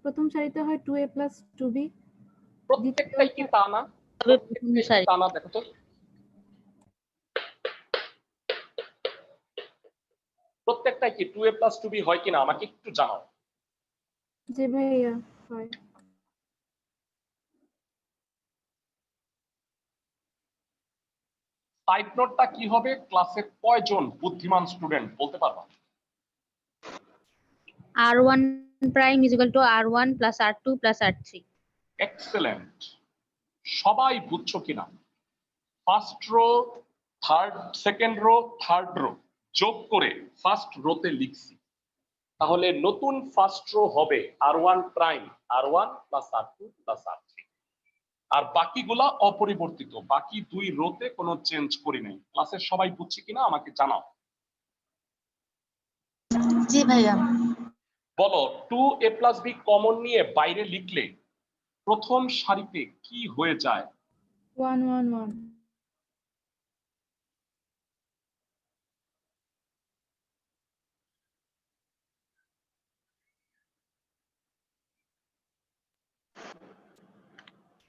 Speaker 5: প্রথম সারিতে হয় 2a plus 2b।
Speaker 1: প্রত্যেকটাই কি তা না? প্রত্যেকটাই কি তা না? দেখো তো, প্রত্যেকটাই কি 2a plus 2b হয় কিনা আমাকে একটু জানাও।
Speaker 5: জি ভাইয়া হয়।
Speaker 1: সাইড নোটটা কি হবে? ক্লাসে কয়জন বুদ্ধিমান স্টুডেন্ট বলতে পারবা?
Speaker 2: R1 prime is equal to R1 plus R2 plus R3.
Speaker 1: Excellent. সবাই বুঝছো কিনা? First row third, second rho third rho যোগ করে ফার্স্ট রোতে লিখছি, তাহলে নতুন ফার্স্ট রো হবে R1 prime R1 plus R2 plus R3। আর বাকিগুলা অপরিবর্তিত, বাকি 2 রোতে কোনো চেঞ্জ করি নাই। ক্লাসের সবাই বুঝছে কিনা আমাকে জানাও।
Speaker 2: জি ভাইয়া।
Speaker 1: বলো 2a + b কমন নিয়ে বাইরে লিখলে প্রথম সারিতে কি হয়ে যায়?
Speaker 5: 1 1 1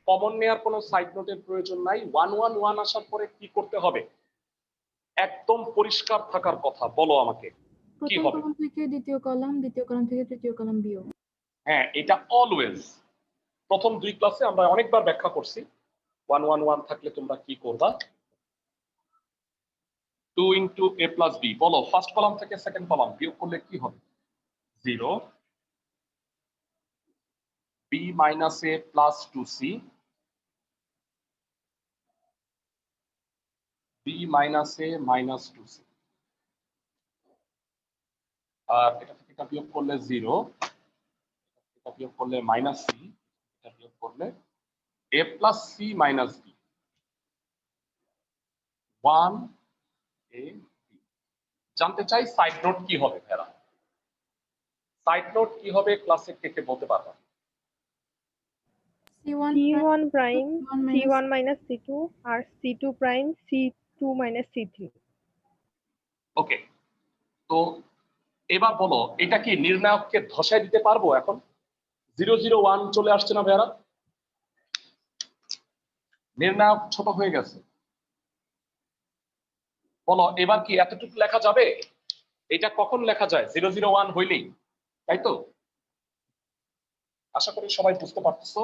Speaker 1: কমন নেওয়ার কোনো সাইড নোটের প্রয়োজন নাই। 1 1 1 আসার পরে কি করতে হবে? একদম পরিষ্কার থাকার কথা, বলো আমাকে কি
Speaker 5: প্রথম
Speaker 1: হবে?
Speaker 5: কলাম থেকে দ্বিতীয় কলাম, দ্বিতীয় কলাম থেকে তৃতীয় কলাম বিয়োগ।
Speaker 1: হ্যাঁ, এটা অলওয়েজ। প্রথম 2 ক্লাসে আমরা অনেকবার ব্যাখ্যা করছি 1 1 1 থাকলে তোমরা কি করবা। 2 * a + b, বলো ফার্স্ট কলাম থেকে সেকেন্ড কলাম বিয়োগ করলে কি হবে? 0 b - a + 2c, b - a - 2c, আর এটা থেকে এটা বিয়োগ করলে 0, এটা বিয়োগ করলে -c, এটা বিয়োগ করলে a + c - b, 1 a b। জানতে চাই সাইড নোট কি হবে ভেরা? সাইড নোট কি হবে ক্লাসে কে কে বলতে পারবা?
Speaker 5: C1
Speaker 3: C1 prime
Speaker 5: C1 minus
Speaker 3: C1 minus C2 আর C2 prime C2 minus C3।
Speaker 1: ওকে, তো এবার বলো এটা কি নির্ণায়ককে ধসায় দিতে পারবো? এখন 0 0 1 চলে আসছে না ভেরা? নির্ণায়ক ছোট হয়ে গেছে। বলো এবার কি এতটুকু লেখা যাবে? এটা কখন লেখা যায়? 0 0 1 হইলেই, তাই তো? আশা করি সবাই বুঝতে পারতেছো।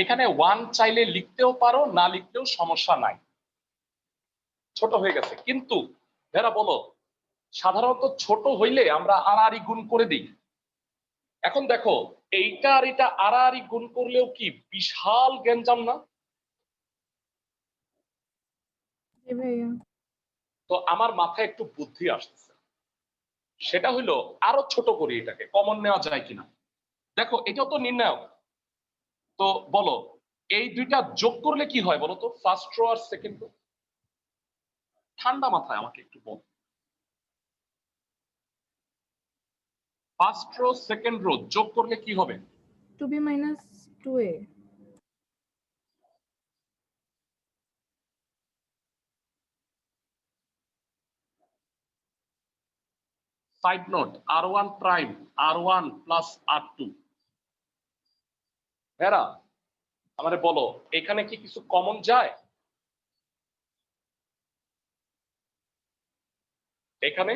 Speaker 1: এখানে 1 চাইলে লিখতেও পারো, না লিখতেও সমস্যা নাই, ছোট হয়ে গেছে। কিন্তু ভেরা বলো সাধারণত ছোট হইলে আমরা আড়াআড়ি গুণ করে দিই। এখন দেখো এইটা আর এটা আড়াআড়ি গুণ করলেও কি বিশাল গ্যাঞ্জাম না?
Speaker 5: জি ভাইয়া।
Speaker 1: তো আমার মাথায় একটু বুদ্ধি আসতেছে, সেটা হইলো আরো ছোট করি, এটাকে কমন নেওয়া যায় কিনা। দেখো এটাও তো নির্ণায়ক, তো বলো এই দুইটা যোগ করলে কি হয় বলো তো? ফার্স্ট রো আর সেকেন্ড রো। ঠান্ডা মাথায় আমাকে একটু বল, ফার্স্ট রো সেকেন্ড রো যোগ করলে কি হবে?
Speaker 5: 2b minus 2a
Speaker 1: side note r1 prime r1 plus r2। ভেরা আমারে বলো এখানে কি কিছু কমন যায়? এখানে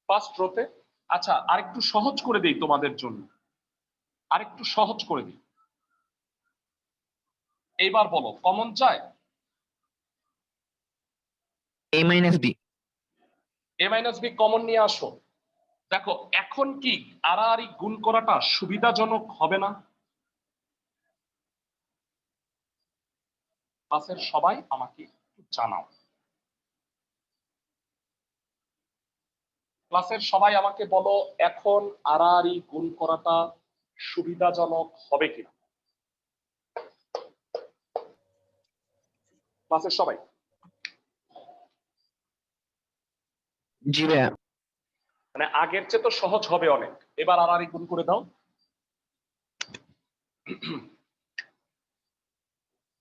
Speaker 1: ফার্স্ট রোতে। আচ্ছা আরেকটু সহজ করে দেই তোমাদের জন্য, আরেকটু সহজ করে দিই। এইবার বলো কমন যায়?
Speaker 4: a - b,
Speaker 1: a - b common নিয়ে আসো। দেখো এখন কি আড়াআড়ি গুণ করাটা সুবিধাজনক হবে না? ক্লাসের সবাই আমাকে একটু জানাও, ক্লাসের সবাই আমাকে বলো এখন আড়াআড়ি গুণ করাটা সুবিধাজনক হবে কিনা? ক্লাসের সবাই
Speaker 4: জি ভাইয়া।
Speaker 1: মানে আগের চেয়ে তো সহজ হবে অনেক। এবার আড়াআড়ি গুণ করে দাও।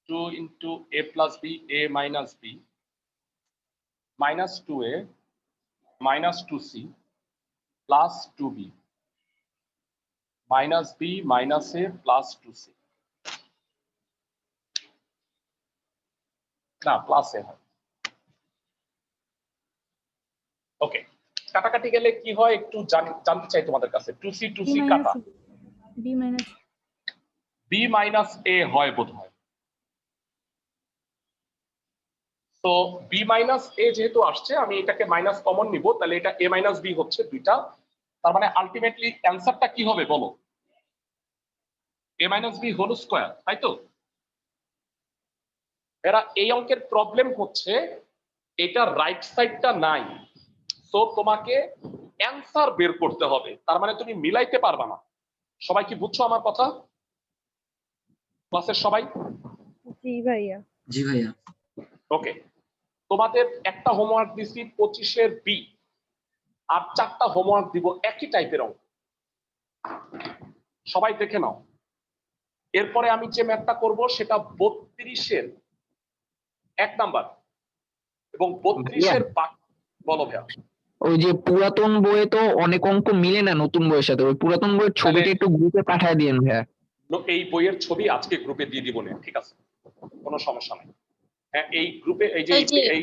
Speaker 1: 2 * a + b a - b -2a -2c plus 2b -b - a plus 2c, না প্লাস এ হয়। ওকে, কাটাকাটি গেলে কি হয় একটু জানতে চাই তোমাদের কাছে। 2c 2c কাটা,
Speaker 5: b minus
Speaker 1: b - a হয় বোধহয়। তো b - a যেহেতু আসছে আমি এটাকে মাইনাস কমন নিব, তাহলে এটা a - b হচ্ছে দুইটা। তার মানে আলটিমেটলি অ্যান্সারটা কি হবে বলো? a minus B whole square, তাই তো? এরা এই অঙ্কের প্রবলেম হচ্ছে এটা রাইট সাইডটা নাই, তো তোমাকে অ্যান্সার বের করতে হবে, তার মানে তুমি মিলাইতে পারবা না। সবাই কি বুঝছো আমার কথা? ক্লাসের সবাই?
Speaker 3: জি ভাইয়া।
Speaker 7: জি ভাইয়া।
Speaker 1: ওকে, তোমাদের একটা হোমওয়ার্ক দিছি 25-এর বি, আর 4টা হোমওয়ার্ক দিব একই টাইপের অঙ্ক, সবাই দেখে নাও। এরপরে আমি যে ম্যাথটা করব সেটা 32-এর 1 নাম্বার এবং 32-এর বলো ভাইয়া।
Speaker 4: ওই যে পুরাতন বইয়ে তো অনেক অঙ্ক মিলে না নতুন বইয়ের সাথে, ওই পুরাতন বইয়ের ছবিটা একটু গ্রুপে পাঠিয়ে দিয়েন ভাইয়া।
Speaker 1: এই বইয়ের ছবি আজকে গ্রুপে দিয়ে দিব না, ঠিক আছে, কোনো সমস্যা নাই। হ্যাঁ, এই গ্রুপে এই যে এই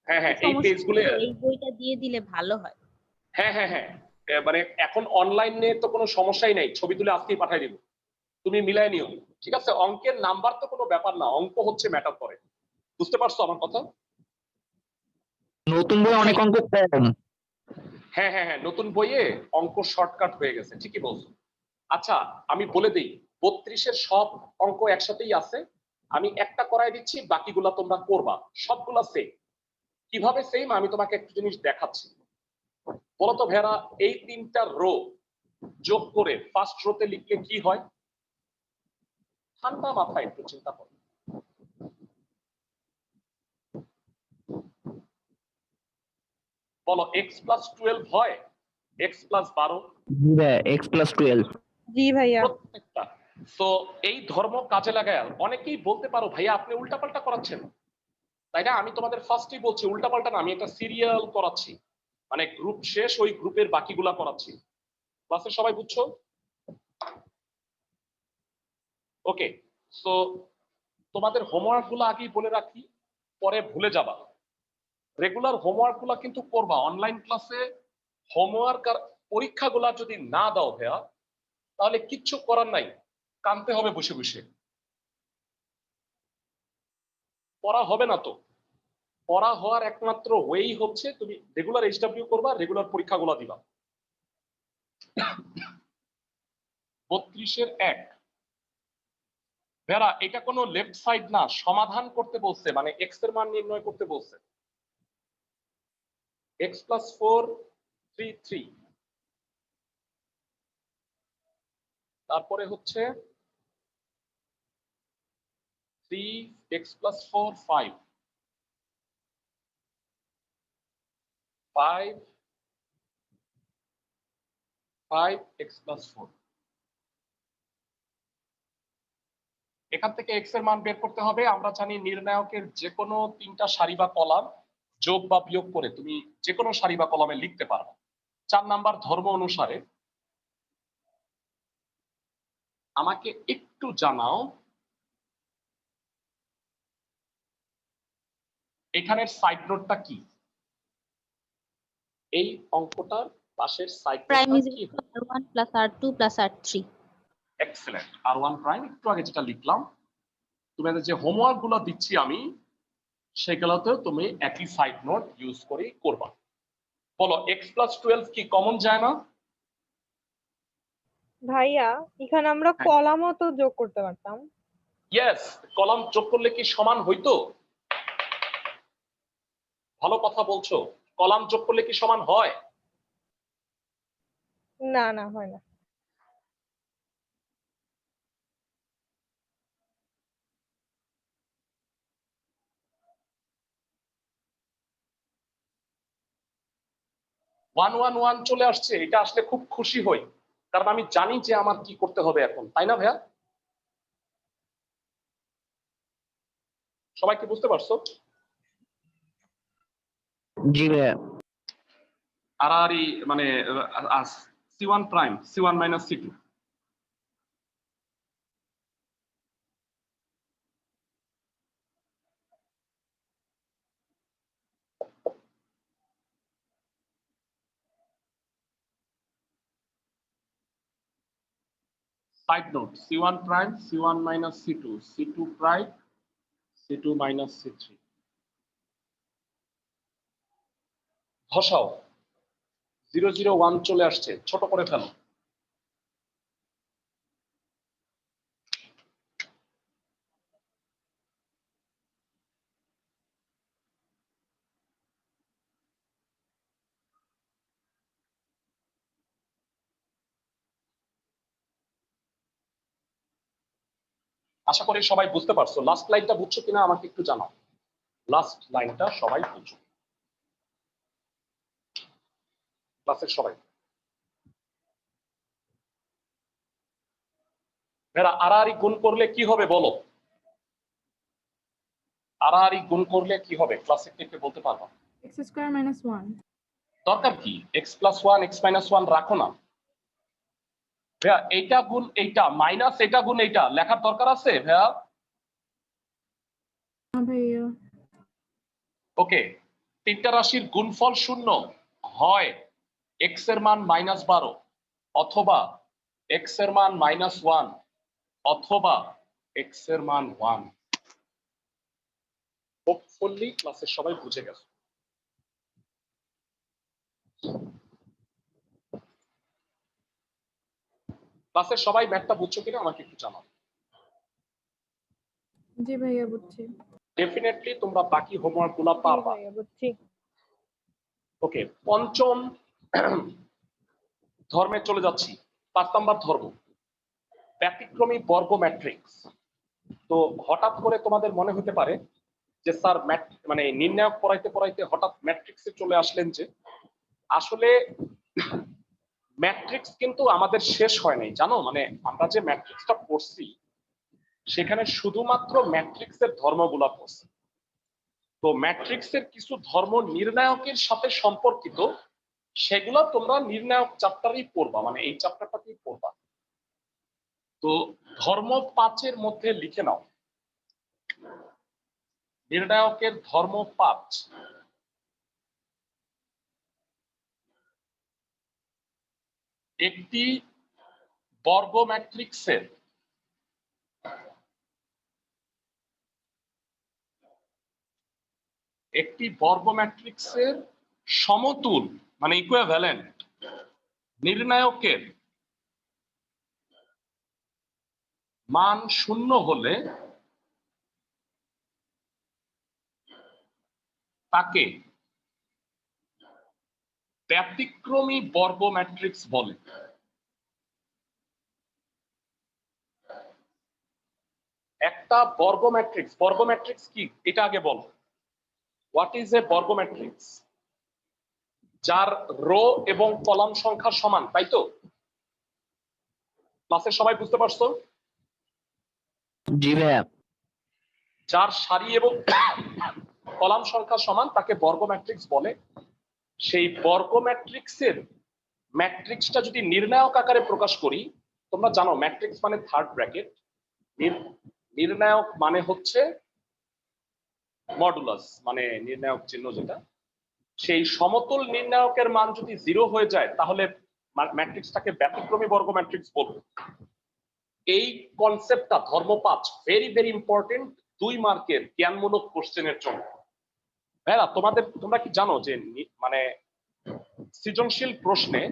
Speaker 1: হ্যাঁ হ্যাঁ এই পেজগুলো,
Speaker 2: এই বইটা দিয়ে দিলে ভালো হয়।
Speaker 1: হ্যাঁ হ্যাঁ হ্যাঁ, মানে এখন অনলাইনে তো কোনো সমস্যাই নাই, ছবি তুলে আজকেই পাঠিয়ে দিব, তুমি মিলাই নিও, ঠিক আছে? অঙ্কের নাম্বার তো কোনো ব্যাপার না, অঙ্ক হচ্ছে ম্যাটার করে। বুঝতে পারছো আমার কথা?
Speaker 4: নতুন বই অনেক অঙ্ক কম।
Speaker 1: হ্যাঁ হ্যাঁ হ্যাঁ, নতুন বইয়ে অঙ্ক শর্টকাট হয়ে গেছে, ঠিকই বলছো। আচ্ছা, আমি বলে দিই 32-এর সব অঙ্ক একসাথেই আছে, আমি একটা করাই দিচ্ছি, বাকিগুলা তোমরা করবা, সবগুলা সেম। কিভাবে সেম আমি তোমাকে একটু জিনিস দেখাচ্ছি। বলতো ভেরা, এই 3টা রো যোগ করে ফার্স্ট রোতে লিখলে কি হয়? ঠান্ডা মাথায় একটু চিন্তা করো। বলো, x + 12 হয়, x + 12।
Speaker 4: জি ভাইয়া, x+12।
Speaker 3: জি ভাইয়া।
Speaker 1: প্রত্যেকটা। তো এই ধর্ম কাজে লাগায় অনেকেই বলতে পারো ভাইয়া আপনি উল্টাপাল্টা করাচ্ছেন, তাই না? আমি তোমাদের ফার্স্টেই বলছি উল্টাপাল্টা না, আমি একটা সিরিয়াল করাচ্ছি, মানে গ্রুপ শেষ ওই গ্রুপের বাকিগুলা করাচ্ছি। ক্লাসে সবাই বুঝছো? ওকে, সো তোমাদের হোমওয়ার্ক গুলো আগেই বলে রাখি, পরে ভুলে যাবা। রেগুলার হোমওয়ার্ক গুলা কিন্তু করবা। অনলাইন ক্লাসে হোমওয়ার্ক আর পরীক্ষাগুলা যদি না দাও ভাইয়া, তাহলে কিচ্ছু করার নাই, কানতে হবে বসে বসে, পড়া হবে না। তো পড়া হওয়ার একমাত্র ওয়েই হচ্ছে তুমি রেগুলার এইচডব্লিউ করবা, রেগুলার পরীক্ষাগুলো দিবা। 32-এর 1 ভেরা, এটা কোনো লেফট সাইড না, সমাধান করতে বলছে, মানে এক্স এর মান নির্ণয় করতে বলছে। x + 4 3 3, তারপরে হচ্ছে 3x + 4 5 5 5x + 4। এখান থেকে x এর মান বের করতে হবে। আমরা জানি নির্ণায়কের যে কোনো 3টা সারি বা কলাম যোগ বা বিয়োগ করে তুমি যে কোনো সারি বা কলামে লিখতে পারো। 4 নাম্বার ধর্ম অনুসারে আমাকে একটু জানাও এখানের সাইড নোটটা কি? এই অঙ্কটার পাশের সাইড
Speaker 2: প্রাইম
Speaker 1: নোটটা
Speaker 2: ইজ
Speaker 1: কি?
Speaker 2: r1 + r2 + r3।
Speaker 1: Excellent. r1 prime একটু আগে যেটা লিখলাম, তোমাদের যে হোমওয়ার্ক গুলো দিচ্ছি আমি সেগুলোতেও তুমি একই সাইড নোট ইউজ করে করবা। বলো, x + 12 কি কমন যায় না?
Speaker 3: ভাইয়া, এখানে আমরা
Speaker 1: হ্যাঁ।
Speaker 3: কলামও তো যোগ করতে পারতাম।
Speaker 1: ইয়েস, কলাম যোগ করলে কি সমান হইতো? ভালো কথা বলছো, কলাম যোগ করলে কি সমান হয়?
Speaker 3: না না, হয় না।
Speaker 1: ওয়ান ওয়ান ওয়ান চলে আসছে, এটা আসলে খুব খুশি হই, কারণ আমি জানি যে আমার কি করতে হবে এখন, তাই না ভাইয়া? সবাই কি বুঝতে পারছো?
Speaker 4: জি ভাইয়া।
Speaker 1: আর মানে C1 prime C1 - C2। Side নোট, C1 prime C1 - C2 C2 prime C2 - C3। ঘষাও, 0 0 1 চলে আসছে, ছোট করে ফেলো। আশা করি সবাই বুঝতে পারছো। লাস্ট লাইনটা বুঝছো কিনা আমাকে একটু জানাও। লাস্ট লাইনটা সবাই বুঝছো? ক্লাসের সবাই এরা আড়াআড়ি গুণ করলে কি হবে বলো? আড়াআড়ি গুণ করলে কি হবে? ক্লাসে কে বলতে পারবা?
Speaker 5: x square minus 1.
Speaker 1: দরকার কি? x + 1 x - 1 রাখো না ভাইয়া। এইটা গুণ এইটা মাইনাস এটা গুণ এইটা লেখার দরকার আছে ভাইয়া?
Speaker 5: না ভাইয়া।
Speaker 1: ওকে, তিনটা রাশির গুণফল শূন্য হয় x এর মান -12 অথবা x এর মান -1 অথবা x এর মান 1। হোপফুলি ক্লাসের সবাই বুঝে গেছে। ক্লাসের সবাই ম্যাথটা বুঝছো কিনা আমাকে একটু জানাও।
Speaker 5: জি ভাইয়া বুঝছি।
Speaker 1: ডেফিনেটলি তোমরা বাকি হোমওয়ার্ক গুলো
Speaker 3: জি
Speaker 1: পারবা।
Speaker 3: ভাইয়া বুঝছি।
Speaker 1: ওকে, পঞ্চম ধর্মে চলে যাচ্ছি। 5 নাম্বার ধর্ম, ব্যতিক্রমী বর্গ ম্যাট্রিক্স। তো হঠাৎ করে তোমাদের মনে হতে পারে যে স্যার মানে নির্ণায়ক পড়াইতে পড়াইতে হঠাৎ ম্যাট্রিক্সে চলে আসলেন যে। আসলে ম্যাট্রিক্স কিন্তু আমাদের শেষ হয় নাই জানো। মানে আমরা যে ম্যাট্রিক্সটা পড়ছি সেখানে শুধুমাত্র ম্যাট্রিক্সের ধর্মগুলা পড়ছি। তো ম্যাট্রিক্সের কিছু ধর্ম নির্ণায়কের সাথে সম্পর্কিত, সেগুলো তোমরা নির্ণায়ক চ্যাপ্টারেই পড়বা, মানে এই চ্যাপ্টারটাতেই পড়বা। তো ধর্ম 5 মধ্যে লিখে নাও নির্ণায়কের ধর্ম 5। একটি বর্গ ম্যাট্রিক্সের সমতুল মানে ইকুইভ্যালেন্ট নির্ণায়কের মান 0 হলে তাকে ব্যতিক্রমী বর্গ ম্যাট্রিক্স বলে। একটা বর্গ ম্যাট্রিক্স কি এটা আগে বলো। হোয়াট ইজ এ বর্গ ম্যাট্রিক্স? যার রো এবং কলাম সংখ্যা সমান, তাই তো? ক্লাসের সবাই বুঝতে পারছো?
Speaker 4: জি ভাইয়া।
Speaker 1: যার সারি এবং কলাম সংখ্যা সমান তাকে বর্গ ম্যাট্রিক্স বলে। সেই বর্গ ম্যাট্রিক্সটা যদি নির্ণায়ক আকারে প্রকাশ করি, তোমরা জানো ম্যাট্রিক্স মানে থার্ড ব্র্যাকেট, নির্ণায়ক মানে হচ্ছে মডুলাস, মানে নির্ণায়ক চিহ্ন যেটা। সেই সমতুল নির্ণায়কের মান যদি 0 হয়ে যায় তাহলে ম্যাট্রিক্সটাকে ব্যতিক্রমী বর্গ ম্যাট্রিক্স বলবো। এই কনসেপ্টটা ধর্ম 5 ভেরি ভেরি ইম্পর্টেন্ট 2 মার্কের জ্ঞানমূলক কোশ্চেনের জন্য। ভাইরা তোমরা কি জানো যে মানে সৃজনশীল প্রশ্নে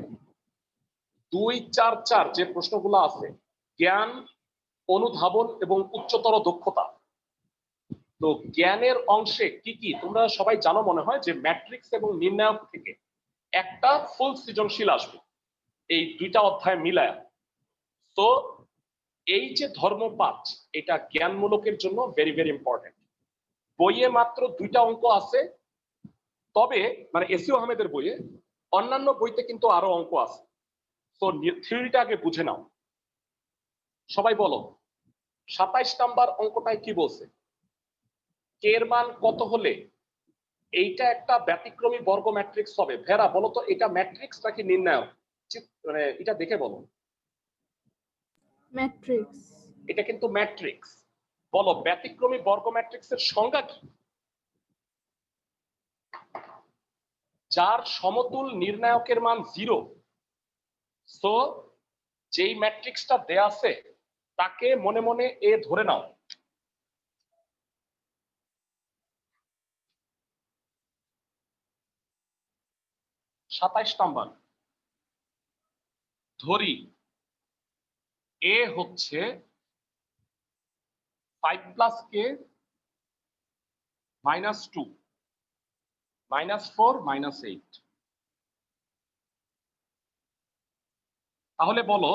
Speaker 1: 2, 4, 4 যে প্রশ্নগুলো আছে, জ্ঞান, অনুধাবন এবং উচ্চতর দক্ষতা। তো জ্ঞানের অংশে কি কি তোমরা সবাই জানো মনে হয় যে ম্যাট্রিক্স এবং নির্ণায়ক থেকে একটা ফুল সৃজনশীল আসবে এই 2টা অধ্যায় মিলায়। তো এই যে ধর্ম 5 এটা জ্ঞানমূলকের জন্য ভেরি ভেরি ইম্পর্টেন্ট। বইয়ে মাত্র 2টা অঙ্ক আছে, তবে মানে এসিও আহমেদের বইয়ে, অন্যান্য বইতে কিন্তু আরো অঙ্ক আছে। তো থিওরিটা আগে বুঝে নাও। সবাই বলো 27 নাম্বার অঙ্কটায় কি বলছে? কে এর মান কত হলে এইটা একটা ব্যতিক্রমী বর্গ ম্যাট্রিক্স হবে? ভেরা বলো তো এটা ম্যাট্রিক্স নাকি নির্ণায়ক? মানে এটা দেখে বলো।
Speaker 5: ম্যাট্রিক্স।
Speaker 1: এটা কিন্তু ম্যাট্রিক্স। বলো ব্যতিক্রমী বর্গ ম্যাট্রিক্সের সংজ্ঞা কি? যার সমতুল নির্ণায়কের মান 0। সো যেই ম্যাট্রিক্সটা দেয়া আছে তাকে মনে মনে এ ধরে নাও। সাতাইশ নাম্বার ধরি এ হচ্ছে 5 + k -2 -4 -8। তাহলে বলো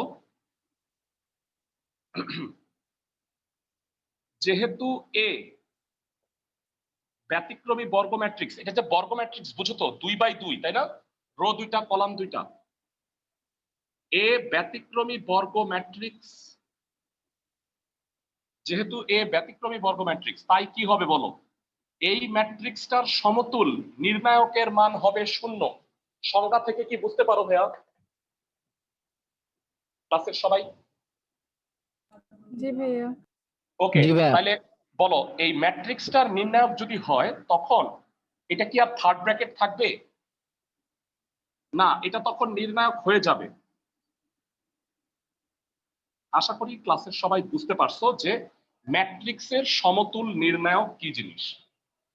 Speaker 1: যেহেতু এ ব্যতিক্রমী বর্গ ম্যাট্রিক্স, এটা যে বর্গ ম্যাট্রিক্স বুঝো তো, 2x2, তাই না? রো 2টা কলাম 2টা। এ ব্যতিক্রমী বর্গ ম্যাট্রিক্স, যেহেতু এ ব্যতিক্রমী বর্গ ম্যাট্রিক্স, তাই কি হবে বলো? এই ম্যাট্রিক্সটার সমতুল নির্ণায়কের মান হবে 0। সংজ্ঞা থেকে কি বুঝতে পারো ভাইয়া? ক্লাসের সবাই?
Speaker 5: জি ভাইয়া।
Speaker 1: ওকে,
Speaker 4: জি ভাইয়া।
Speaker 1: তাহলে বলো এই ম্যাট্রিক্সটার নির্ণায়ক যদি হয় তখন এটা কি আর থার্ড ব্র্যাকেট থাকবে? না, এটা তখন নির্ণায়ক হয়ে যাবে। আশা করি ক্লাসের সবাই বুঝতে পারছো যে ম্যাট্রিক্সের সমতুল নির্ণায়ক কি জিনিস।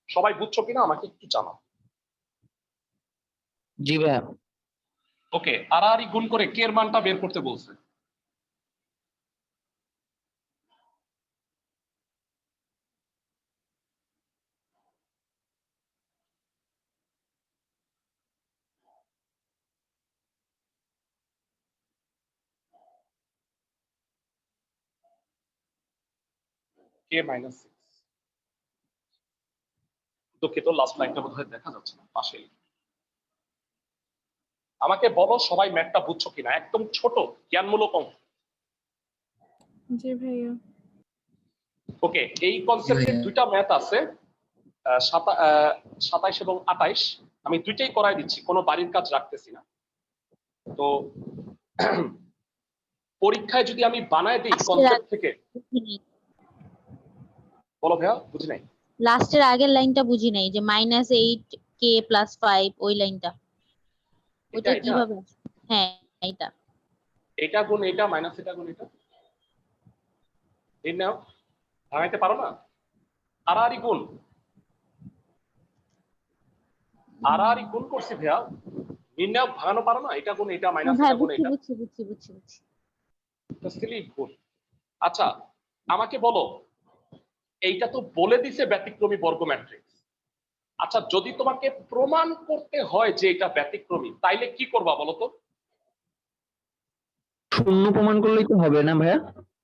Speaker 1: সবাই বুঝছো কিনা আমাকে একটু জানাও।
Speaker 4: জি ভাইয়া।
Speaker 1: ওকে, আর গুণ করে কে এর মানটা বের করতে বলছে। কে -6, দুঃখিত লাস্ট লাইনটা বোধহয় দেখা যাচ্ছে না, পাশে। আমাকে বলো সবাই ম্যাথটা বুঝছো কিনা, একদম ছোট জ্ঞানমূলক অঙ্ক।
Speaker 5: জি ভাইয়া।
Speaker 1: ওকে, এই কনসেপ্টের দুইটা ম্যাথ আছে, 27 এবং 28। আমি দুইটাই করাই দিচ্ছি, কোনো বাড়ির কাজ রাখতেছি না। তো পরীক্ষায় যদি আমি বানায় দিই কনসেপ্ট থেকে, বলো ভাইয়া বুঝি নাই।
Speaker 2: লাস্টের আগের লাইনটা বুঝি নাই, যে -8k + 5 ওই লাইনটা, ওইটা
Speaker 1: এটা
Speaker 2: কিভাবে আসবে? হ্যাঁ, এইটা।
Speaker 1: এটা গুণ এটা মাইনাস এটা গুণ এটা, নাও ভাঙাইতে পারো না? আর গুণ গুণ করছি ভাইয়া, নির্ণায়ক ভাঙানো পারো না? এটা গুণ এটা মাইনাস
Speaker 2: হ্যাঁ,
Speaker 1: এটা গুণ এটা,
Speaker 2: বুঝছি।
Speaker 1: গুণ। আচ্ছা আমাকে বলো, এইটা তো বলে দিছে ব্যতিক্রমী বর্গ ম্যাট্রিক্স। আচ্ছা যদি তোমাকে প্রমাণ করতে হয় যে এটা ব্যতিক্রমী, তাইলে কি করবা বলো তো?
Speaker 4: শূন্য প্রমাণ করলেই তো হবে না ভাইয়া?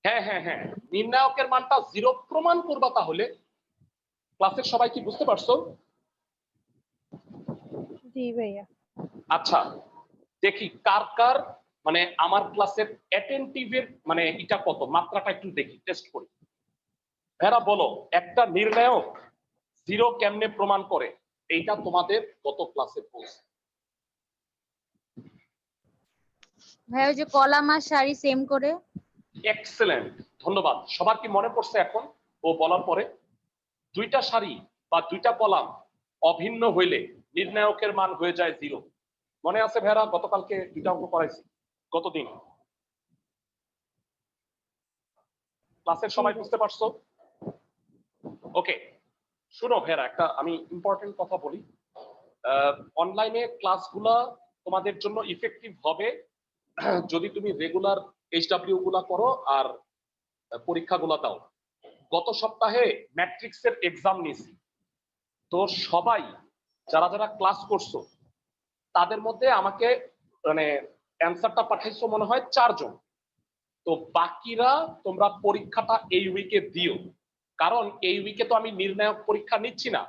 Speaker 1: হ্যাঁ, নির্ণায়কের মানটা 0 প্রমাণ করবা। তাহলে ক্লাসের সবাই কি বুঝতে পারছো?
Speaker 3: জি ভাইয়া।
Speaker 1: আচ্ছা দেখি কার কার মানে আমার ক্লাসের অ্যাটেনটিভের মানে এটা কত, মাত্রাটা একটু দেখি, টেস্ট করি। এরা বলো একটা নির্ণায়ক 0 কেমনে প্রমাণ করে, এইটা তোমাদের গত ক্লাসে বলছে।
Speaker 2: ভাই ওই যে কলাম আর সারি সেম করে।
Speaker 1: এক্সেলেন্ট, ধন্যবাদ। সবার কি মনে পড়ছে এখন ও বলার পরে? দুইটা সারি বা দুইটা কলাম অভিন্ন হইলে নির্ণায়কের মান হয়ে যায় 0। মনে আছে ভেরা? গতকালকে দুইটা অঙ্ক করাইছি, গতদিন ক্লাসের সবাই বুঝতে পারছো? ওকে, শুনো ভেরা, একটা আমি ইম্পর্টেন্ট কথা বলি। অনলাইনে ক্লাসগুলা তোমাদের জন্য ইফেক্টিভ হবে যদি তুমি রেগুলার HW গুলা করো আর পরীক্ষাগুলা দাও। গত সপ্তাহে ম্যাট্রিক্সের এক্সাম নিয়েছি, তো সবাই যারা যারা ক্লাস করছো তাদের মধ্যে আমাকে মানে অ্যান্সারটা পাঠাইছো মনে হয় 4 জন। তো বাকিরা তোমরা পরীক্ষাটা এই উইকে দিও, কারণ এই উইকে তো আমি নির্ণায়ক পরীক্ষা নিচ্ছি না।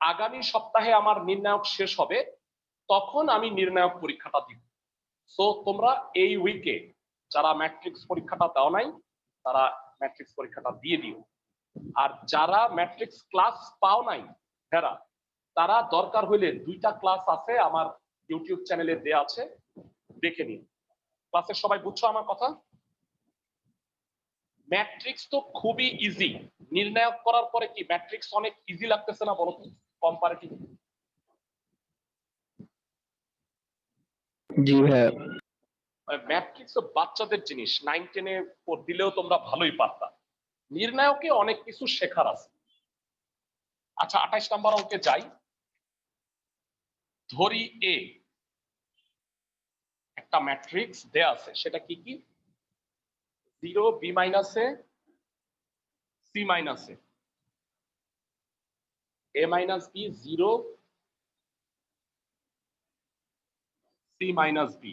Speaker 1: আগামী সপ্তাহে আমার নির্ণায়ক শেষ হবে, তখন আমি নির্ণায়ক পরীক্ষাটা দিব। সো তোমরা এই উইকে যারা ম্যাট্রিক্স পরীক্ষাটা দাও নাই তারা ম্যাট্রিক্স পরীক্ষাটা দিয়ে দিও। আর যারা ম্যাট্রিক্স ক্লাস পাও নাই হেরা, তারা দরকার হইলে 2টা ক্লাস আছে আমার ইউটিউব চ্যানেলে দেয়া আছে, দেখে নিন। ক্লাসের সবাই বুঝছো আমার কথা? ম্যাট্রিক্স তো খুবই ইজি, নির্ণায়ক করার পরে কি ম্যাট্রিক্স অনেক ইজি লাগতেছে না বলো তো কম্পারেটিভ?
Speaker 4: জি ভাইয়া।
Speaker 1: ম্যাট্রিক্স তো বাচ্চাদের জিনিস, 9-10-এ দিলেও তোমরা ভালোই পারতা। নির্ণায়কে অনেক কিছু শেখার আছে। আচ্ছা 28 নম্বর অঙ্কে যাই। ধরি এ একটা ম্যাট্রিক্স দেয়া আছে, সেটা কি কি? 0 b minus A c minus A, a মাইনাস b 0 c minus b,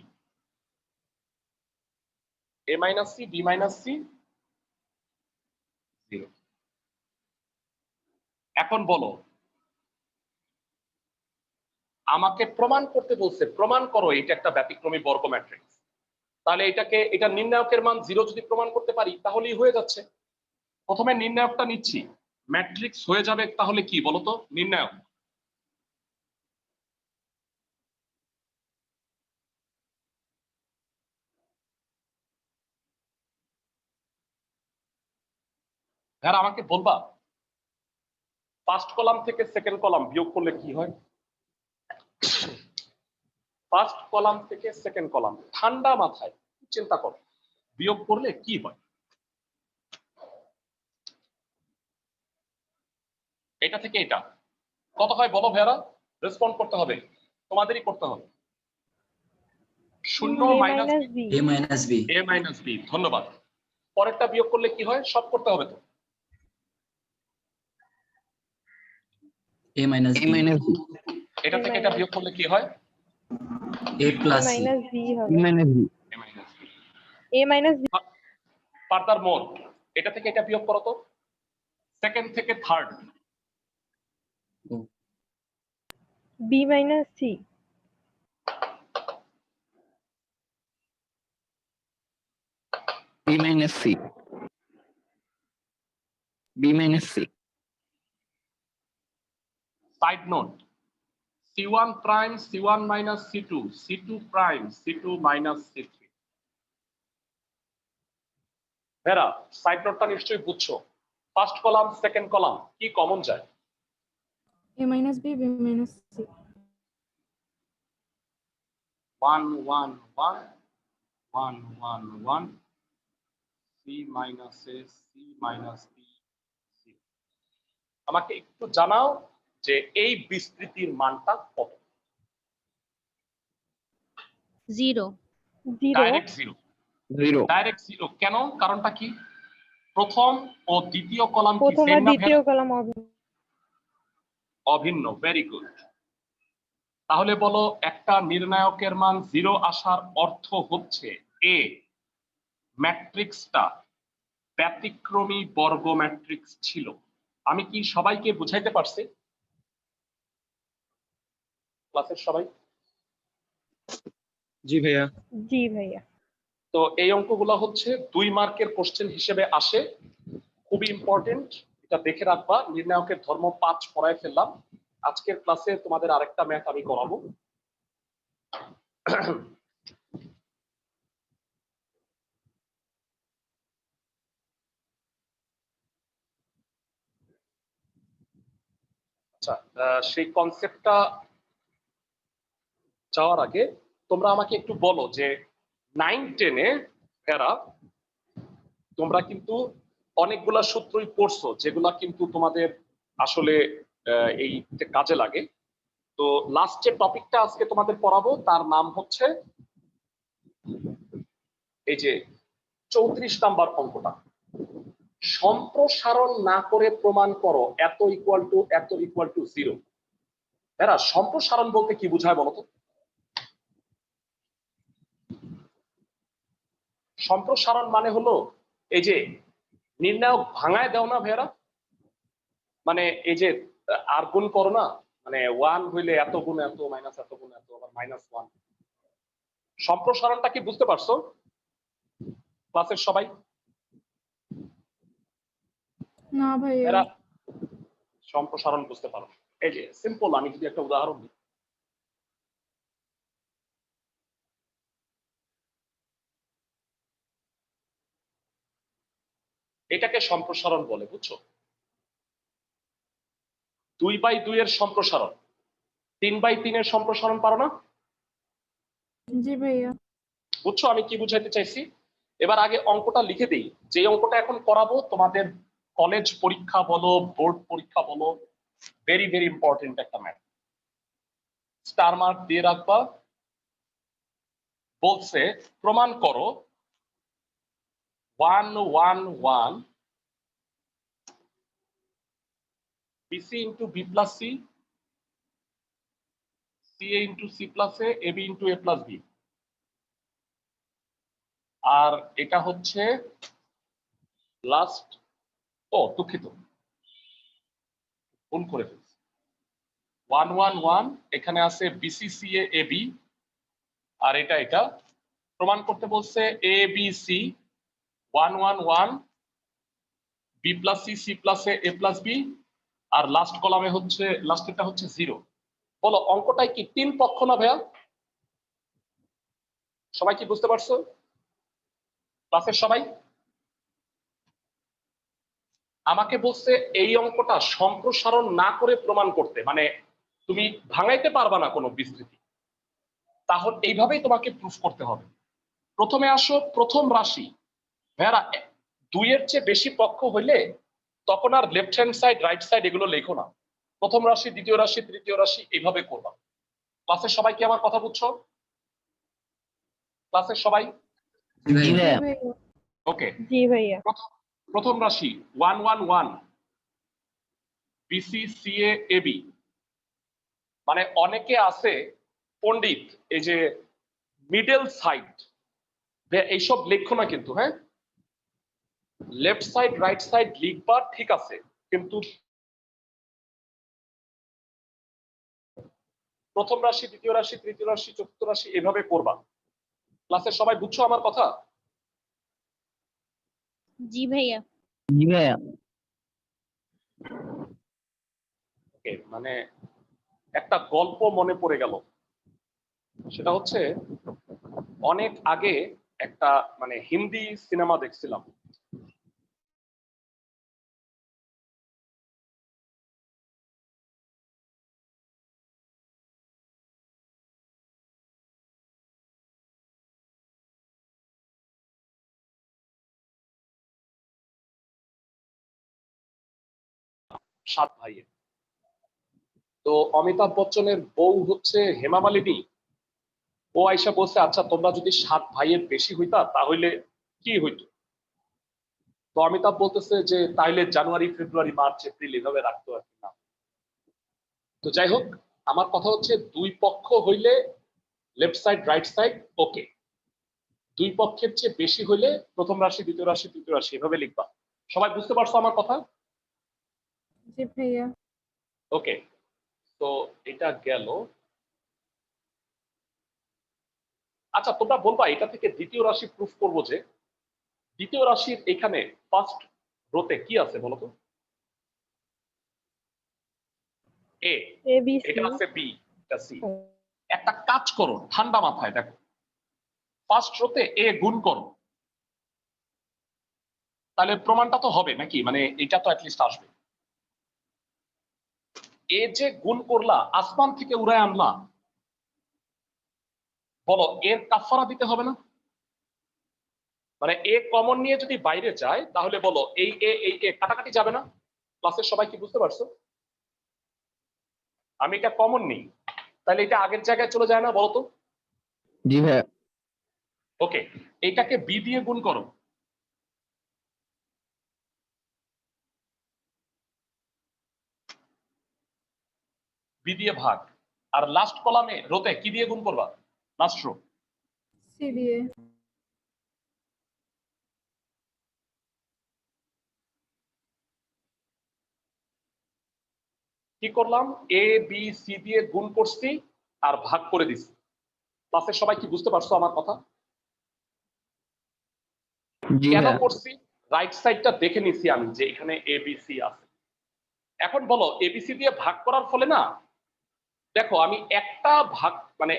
Speaker 1: a minus c b minus c 0। এখন বলো, আমাকে প্রমাণ করতে বলছে, প্রমাণ করো এটা একটা ব্যতিক্রমী বর্গ ম্যাট্রিক্স। তাহলে এটা নির্ণায়কের মান 0 যদি প্রমাণ করতে পারি তাহলেই হয়ে যাচ্ছে। প্রথমে নির্ণায়কটা নিচ্ছি, ম্যাট্রিক্স হয়ে যাবে তাহলে কি বলতো? নির্ণায়ক আর আমাকে বলবা ফার্স্ট কলাম থেকে সেকেন্ড কলাম বিয়োগ করলে কি হয়? ফার্স্ট কলাম থেকে সেকেন্ড কলাম ঠান্ডা মাথায় চিন্তা করো, বিয়োগ করলে কি হয়? এটা থেকে এটা কত হয় বলো ভাইয়ারা? রেসপন্ড করতে হবে, তোমাদেরই করতে হবে। 0
Speaker 3: a
Speaker 1: মাইনাস
Speaker 3: minus b
Speaker 7: a minus b
Speaker 1: a minus B. ধন্যবাদ। পরেরটা বিয়োগ করলে কি হয়? সব করতে হবে তো।
Speaker 7: a minus
Speaker 4: a
Speaker 7: b
Speaker 4: minus b
Speaker 1: এটা থেকে এটা বিয়োগ করলে কি হয়?
Speaker 7: a
Speaker 3: a
Speaker 7: plus c
Speaker 3: minus b
Speaker 4: b
Speaker 3: হবে
Speaker 4: minus b
Speaker 1: a minus B.
Speaker 3: a minus b
Speaker 1: furthermore, এটা থেকে এটা বিয়োগ করো তো, সেকেন্ড থেকে third.
Speaker 3: b minus c
Speaker 4: b minus c b minus c
Speaker 1: note নোট, C1 prime C1 minus C2 C2 prime C2 minus C3। ভেরা side নোটটা নিশ্চয়ই বুঝছো। ফার্স্ট কলাম সেকেন্ড কলাম কি কমন যায়?
Speaker 5: a minus b minus c
Speaker 1: 1 1 1 1 1 1 C মাইনাস A C minus B C। আমাকে একটু জানাও যে এই বিস্তৃতির মানটা কত?
Speaker 2: 0
Speaker 1: ডাইরেক্ট জিরো।
Speaker 4: 0
Speaker 1: ডাইরেক্ট জিরো কেন? কারণটা কি? প্রথম ও দ্বিতীয় কলাম কি
Speaker 3: প্রথম
Speaker 1: সেম
Speaker 3: আর
Speaker 1: না?
Speaker 3: দ্বিতীয় কলাম অভিন্ন
Speaker 1: অভিন্ন। Very good. তাহলে বলো একটা নির্ণায়কের মান 0 আসার অর্থ হচ্ছে এ ম্যাট্রিক্সটা ব্যতিক্রমী বর্গ ম্যাট্রিক্স ছিল। আমি কি সবাইকে বুঝাইতে পারছি? ক্লাসের সবাই?
Speaker 7: জি ভাইয়া
Speaker 3: জি ভাইয়া
Speaker 1: তো এই অঙ্কগুলো হচ্ছে 2 মার্কের কোশ্চেন হিসেবে আসে, খুবই ইম্পর্টেন্ট, এটা দেখে রাখবা। নির্ণায়কের ধর্ম 5 পড়ায় ফেললাম। আজকের ক্লাসে তোমাদের আরেকটা ম্যাথ আমি করাবো। আচ্ছা, সেই কনসেপ্টটা যাওয়ার আগে তোমরা আমাকে একটু বলো যে 9-10-এ এরা তোমরা কিন্তু অনেকগুলা সূত্রই পড়ছো যেগুলা কিন্তু তোমাদের আসলে এই কাজে লাগে। তো লাস্ট যে টপিকটা আজকে তোমাদের পড়াবো তার নাম হচ্ছে এই যে 34 নাম্বার অঙ্কটা, সম্প্রসারণ না করে প্রমাণ করো এত ইকুয়াল টু এত ইকুয়াল টু 0। এরা সম্প্রসারণ বলতে কি বোঝায় বলতো? সম্প্রসারণ মানে হলো এই যে নির্ণায়ক ভাঙায় দাও না ভেরা, মানে এই যে আর গুণ করো না, মানে 1 হইলে এত গুণ এত মাইনাস এত গুণ এত আবার -1। সম্প্রসারণটা কি বুঝতে পারছো ক্লাসের সবাই?
Speaker 5: না ভাইয়া
Speaker 1: এরা সম্প্রসারণ বুঝতে পারো? এই যে সিম্পল, আমি যদি একটা উদাহরণ দিই, এটাকে সম্প্রসারণ বলে, বুঝছো? 2/2 এর সম্প্রসারণ, 3/3 এর সম্প্রসারণ পারো না?
Speaker 5: জি ভাইয়া
Speaker 1: বুঝছো আমি কি বুঝাইতে চাইছি? এবার আগে অঙ্কটা লিখে দিই। যে অঙ্কটা এখন করাবো তোমাদের কলেজ পরীক্ষা বলো বোর্ড পরীক্ষা বলো, ভেরি ভেরি ইম্পর্টেন্ট একটা ম্যাথ, স্টার মার্ক দিয়ে রাখবা। বলছে প্রমাণ করো 1 1 1 BC into B plus C CA into C plus A AB into A plus B। আর এটা হচ্ছে লাস্ট, ও দুঃখিত, গুণ করে ফেলছি 111 এখানে আছে বিসিসিএ এবি আর এটা প্রমাণ করতে বলছে A B C 111 B plus C C plus A plus B আর লাস্ট কলামে হচ্ছে লাস্টেরটা হচ্ছে 0। বলো অঙ্কটাই কি 3 পক্ষ না ভাইয়া? সবাই কি বুঝতে পারছো ক্লাসের সবাই? আমাকে বলছে এই অঙ্কটা সম্প্রসারণ না করে প্রমাণ করতে, মানে তুমি ভাঙাইতে পারবা না কোনো বিস্তৃতি, তাহলে এইভাবেই তোমাকে প্রুফ করতে হবে। প্রথমে আসো প্রথম রাশি, ভাইয়ারা 2 এর চেয়ে বেশি পক্ষ হইলে তখন আর left hand side right hand এগুলো লেখো না, প্রথম রাশি দ্বিতীয় রাশি তৃতীয় রাশি এইভাবে করবা। ক্লাসের সবাই কি আমার কথা বুঝছো? ক্লাসের সবাই?
Speaker 7: জি
Speaker 4: জি
Speaker 7: ভাইয়া।
Speaker 4: ভাইয়া।
Speaker 1: ওকে,
Speaker 3: জি ভাইয়া।
Speaker 1: প্রথম রাশি 111 বিসিসিএ এবি, মানে অনেকে আছে পণ্ডিত এই যে মিডল সাইড এইসব লেখো না কিন্তু, হ্যাঁ লেফট সাইড রাইট সাইড লিখবা ঠিক আছে, কিন্তু প্রথম রাশি দ্বিতীয় রাশি তৃতীয় রাশি চতুর্থ রাশি এভাবে করবা। ক্লাসের সবাই বুঝছো আমার কথা?
Speaker 2: জি ভাইয়া।
Speaker 4: জি ভাইয়া।
Speaker 1: মানে একটা গল্প মনে পড়ে গেল, সেটা হচ্ছে অনেক আগে একটা মানে হিন্দি সিনেমা দেখছিলাম, সাত ভাইয়ের। তো অমিতাভ বচ্চনের বউ হচ্ছে হেমা মালিনী, ও আইসা বলছে আচ্ছা তোমরা যদি 7 ভাইয়ের বেশি হইতা তাহলে কি হইতো? তো অমিতাভ বলতেছে যে তাইলে জানুয়ারি ফেব্রুয়ারি মার্চ এপ্রিল এভাবে রাখতো আর কি না। তো যাই হোক, আমার কথা হচ্ছে 2 পক্ষ হইলে লেফট সাইড রাইট সাইড ওকে, 2 পক্ষের চেয়ে বেশি হইলে প্রথম রাশি দ্বিতীয় রাশি তৃতীয় রাশি এভাবে লিখবা। সবাই বুঝতে পারছো আমার কথা?
Speaker 5: জি ভাইয়া।
Speaker 1: ওকে, তো এটা গেল। আচ্ছা তোমরা বলবা এটা থেকে দ্বিতীয় রাশি প্রুফ করবো যে দ্বিতীয় রাশির এখানে ফার্স্ট রোতে কি আছে বলো তো? এ,
Speaker 3: এ বি সি।
Speaker 1: এটা আছে বি, এটা সি। একটা কাজ করো ঠান্ডা মাথায়, দেখো ফার্স্ট রোতে এ গুণ করো, তাহলে প্রমাণটা তো হবে নাকি, মানে এটা তো অ্যাটলিস্ট আসবে। এ যে গুণ করলা আসমান থেকে উড়ায় আনলা, বলো এর কাফারা দিতে হবে না? মানে এ কমন নিয়ে যদি বাইরে যায় তাহলে বলো এই এ কাটাকাটি যাবে না? ক্লাসের সবাই কি বুঝতে পারছো? আমি এটা কমন নিই, তাহলে এটা আগের জায়গায় চলে যায় না বলো তো?
Speaker 4: জি ভাইয়া।
Speaker 1: ওকে, এইটাকে বি দিয়ে গুণ করো, বি দিয়ে ভাগ, আর লাস্ট কলামে রোতে কি দিয়ে গুণ করবা? Last rho.
Speaker 5: সি দিয়ে।
Speaker 1: কি করলাম? এ বি সি দিয়ে গুণ করছি আর ভাগ করে দিছি। ক্লাসের সবাই কি বুঝতে পারছো আমার কথা?
Speaker 4: জি
Speaker 1: কেন
Speaker 4: ভাইয়া।
Speaker 1: করছি? রাইট সাইডটা দেখে নিছি আমি যে এখানে এ বি সি আছে। এখন বলো এবিসি দিয়ে ভাগ করার ফলে না, দেখো আমি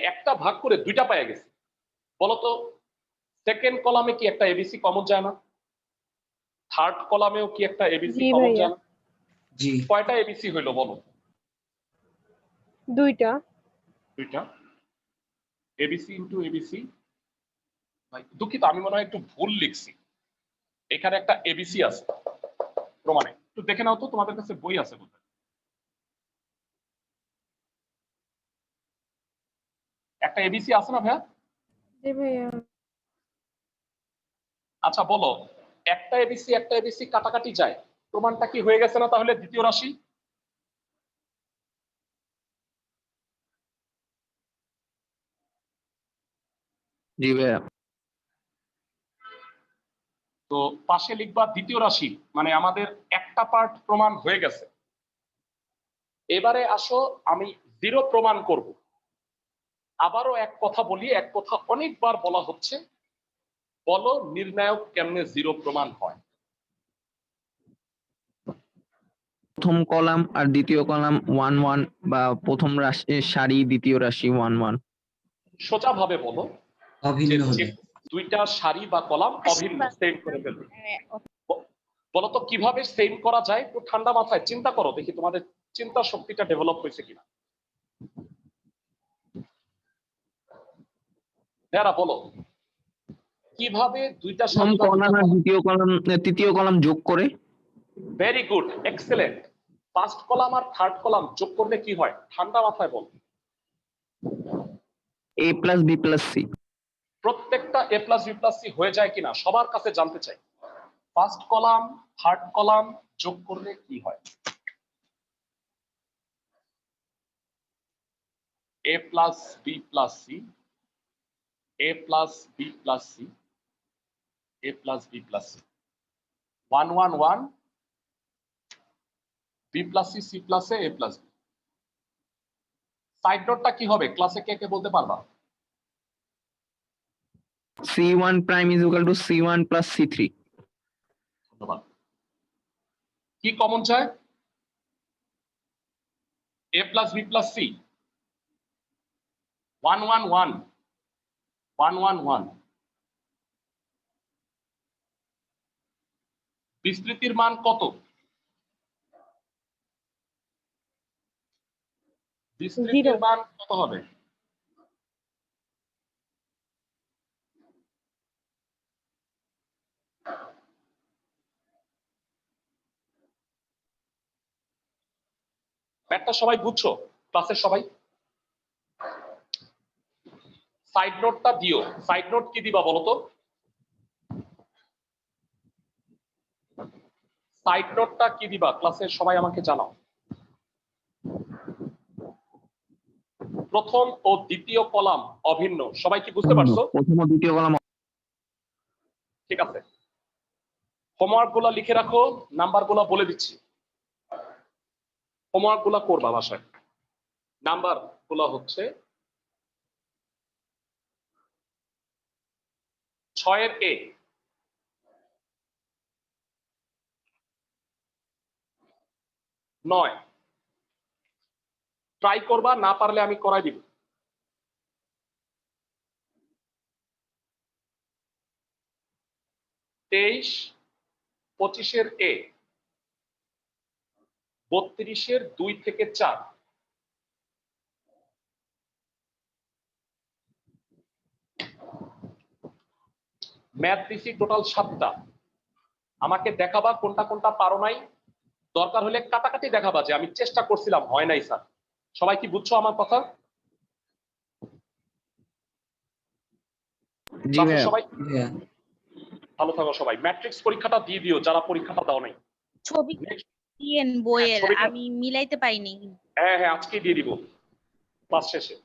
Speaker 1: একটা ভাগ করে 2টা পেয়ে গেছি। বলতো সেকেন্ড কলামে কি একটা এবিসি কমন যায় না? থার্ড কলামেও কি একটা এবিসি
Speaker 3: জি
Speaker 1: কমন
Speaker 3: ভাইয়া।
Speaker 1: যায় না?
Speaker 7: জি
Speaker 1: কয়টা এবিসি হইলো বলো?
Speaker 3: 2টা।
Speaker 1: 2টা। এবিসি ইন্টু এবিসি, ভাই দুঃখিত আমি মনে হয় একটু ভুল লিখছি, এখানে একটা এবিসি আছে প্রমাণে, একটু দেখে নাও তো তোমাদের কাছে বই আছে বোধহয়। একটা এবিসি আছে না ভাইয়া?
Speaker 5: জি ভাইয়া।
Speaker 1: আচ্ছা বলো একটা এবিসি কাটাকাটি যায়, প্রমাণটা কি হয়ে গেছে না তাহলে দ্বিতীয় রাশি?
Speaker 4: জি ভাইয়া।
Speaker 1: তো পাশে লিখবা দ্বিতীয় রাশি, মানে আমাদের একটা পার্ট প্রমাণ হয়ে গেছে। এবারে আসো আমি জিরো প্রমাণ করব। আবারও এক কথা বলি, এক কথা অনেকবার বলা হচ্ছে, বলো নির্ণায়ক কেমনে জিরো প্রমাণ হয়।
Speaker 4: প্রথম কলাম আর দ্বিতীয় কলাম 1 1 বা প্রথম রাশি সারি দ্বিতীয় রাশি 1 1।
Speaker 1: সোজা ভাবে বলো
Speaker 7: অভিন্ন
Speaker 1: যে
Speaker 7: হলে
Speaker 1: দুইটা সারি বা কলাম অভিন্ন, সেম করে ফেলবে।
Speaker 2: হ্যাঁ,
Speaker 1: বলো তো কিভাবে সেম করা যায়, একটু ঠান্ডা মাথায় চিন্তা করো, দেখি তোমাদের চিন্তা শক্তিটা ডেভেলপ হয়েছে কিনা। যারা বলো কিভাবে দুইটা
Speaker 4: প্রথম
Speaker 1: সারি বা দুইটা
Speaker 4: কলাম আর
Speaker 1: কলাম।
Speaker 4: দ্বিতীয় কলাম তৃতীয় কলাম যোগ করে।
Speaker 1: Very good, excellent. First column আর থার্ড কলাম যোগ করলে কি হয়, ঠান্ডা মাথায় বল।
Speaker 4: a plus b plus c।
Speaker 1: প্রত্যেকটা a plus B plus C হয়ে যায় কিনা সবার কাছে জানতে চাই। ফার্স্ট কলাম থার্ড কলাম যোগ করলে কি হয়? a plus B plus C, a plus B plus C, a plus B plus C, 1 1 1, B plus C, C plus A plus B. Side নোটটা কি হবে ক্লাসে কে কে বলতে পারবা?
Speaker 4: c1 prime is equal to c1 plus c3।
Speaker 1: ধন্যবাদ। কি কমন চায়? a plus B plus C, 1 1 1, 1 1 1। বিস্তৃতির মান কত? বিস্তৃতির মান কত হবে? ব্যাটটা সবাই বুঝছো ক্লাসের সবাই? সাইড নোটটা দিও। সাইড নোট কি দিবা বলো তো? সাইড নোটটা কি দিবা ক্লাসের সবাই আমাকে জানাও। প্রথম ও দ্বিতীয় কলাম অভিন্ন, সবাই কি বুঝতে পারছো?
Speaker 4: প্রথম ও দ্বিতীয় কলাম।
Speaker 1: ঠিক আছে, হোমওয়ার্ক গুলা লিখে রাখো, নাম্বার গুলা বলে দিচ্ছি। হোমওয়ার্ক গুলা করবা বাসায়। নাম্বার গুলা হচ্ছে 6 এর a, 9। ট্রাই করবা, না পারলে আমি করাই দিব। 23, 25 এর a, 32 এর 2 থেকে 4। ম্যাথ দিছি টোটাল 7টা। আমাকে দেখাবা কোনটা কোনটা পারো নাই। দরকার হলে কাটাকাটি দেখাবা যে আমি চেষ্টা করছিলাম হয় নাই স্যার। সবাই কি বুঝছো আমার কথা?
Speaker 4: জি ভাইয়া।
Speaker 1: সবাই
Speaker 7: ভাইয়া
Speaker 1: ভালো থাকো সবাই। ম্যাট্রিক্স পরীক্ষাটা দিয়ে দিও যারা পরীক্ষাটা দাও নাই।
Speaker 2: ছবি
Speaker 1: Next,
Speaker 2: দিয়েন বইয়ের,
Speaker 1: ছবিটা-
Speaker 2: আমি মিলাইতে পাইনি।
Speaker 1: হ্যাঁ হ্যাঁ আজকেই দিয়ে দিব ক্লাস শেষে।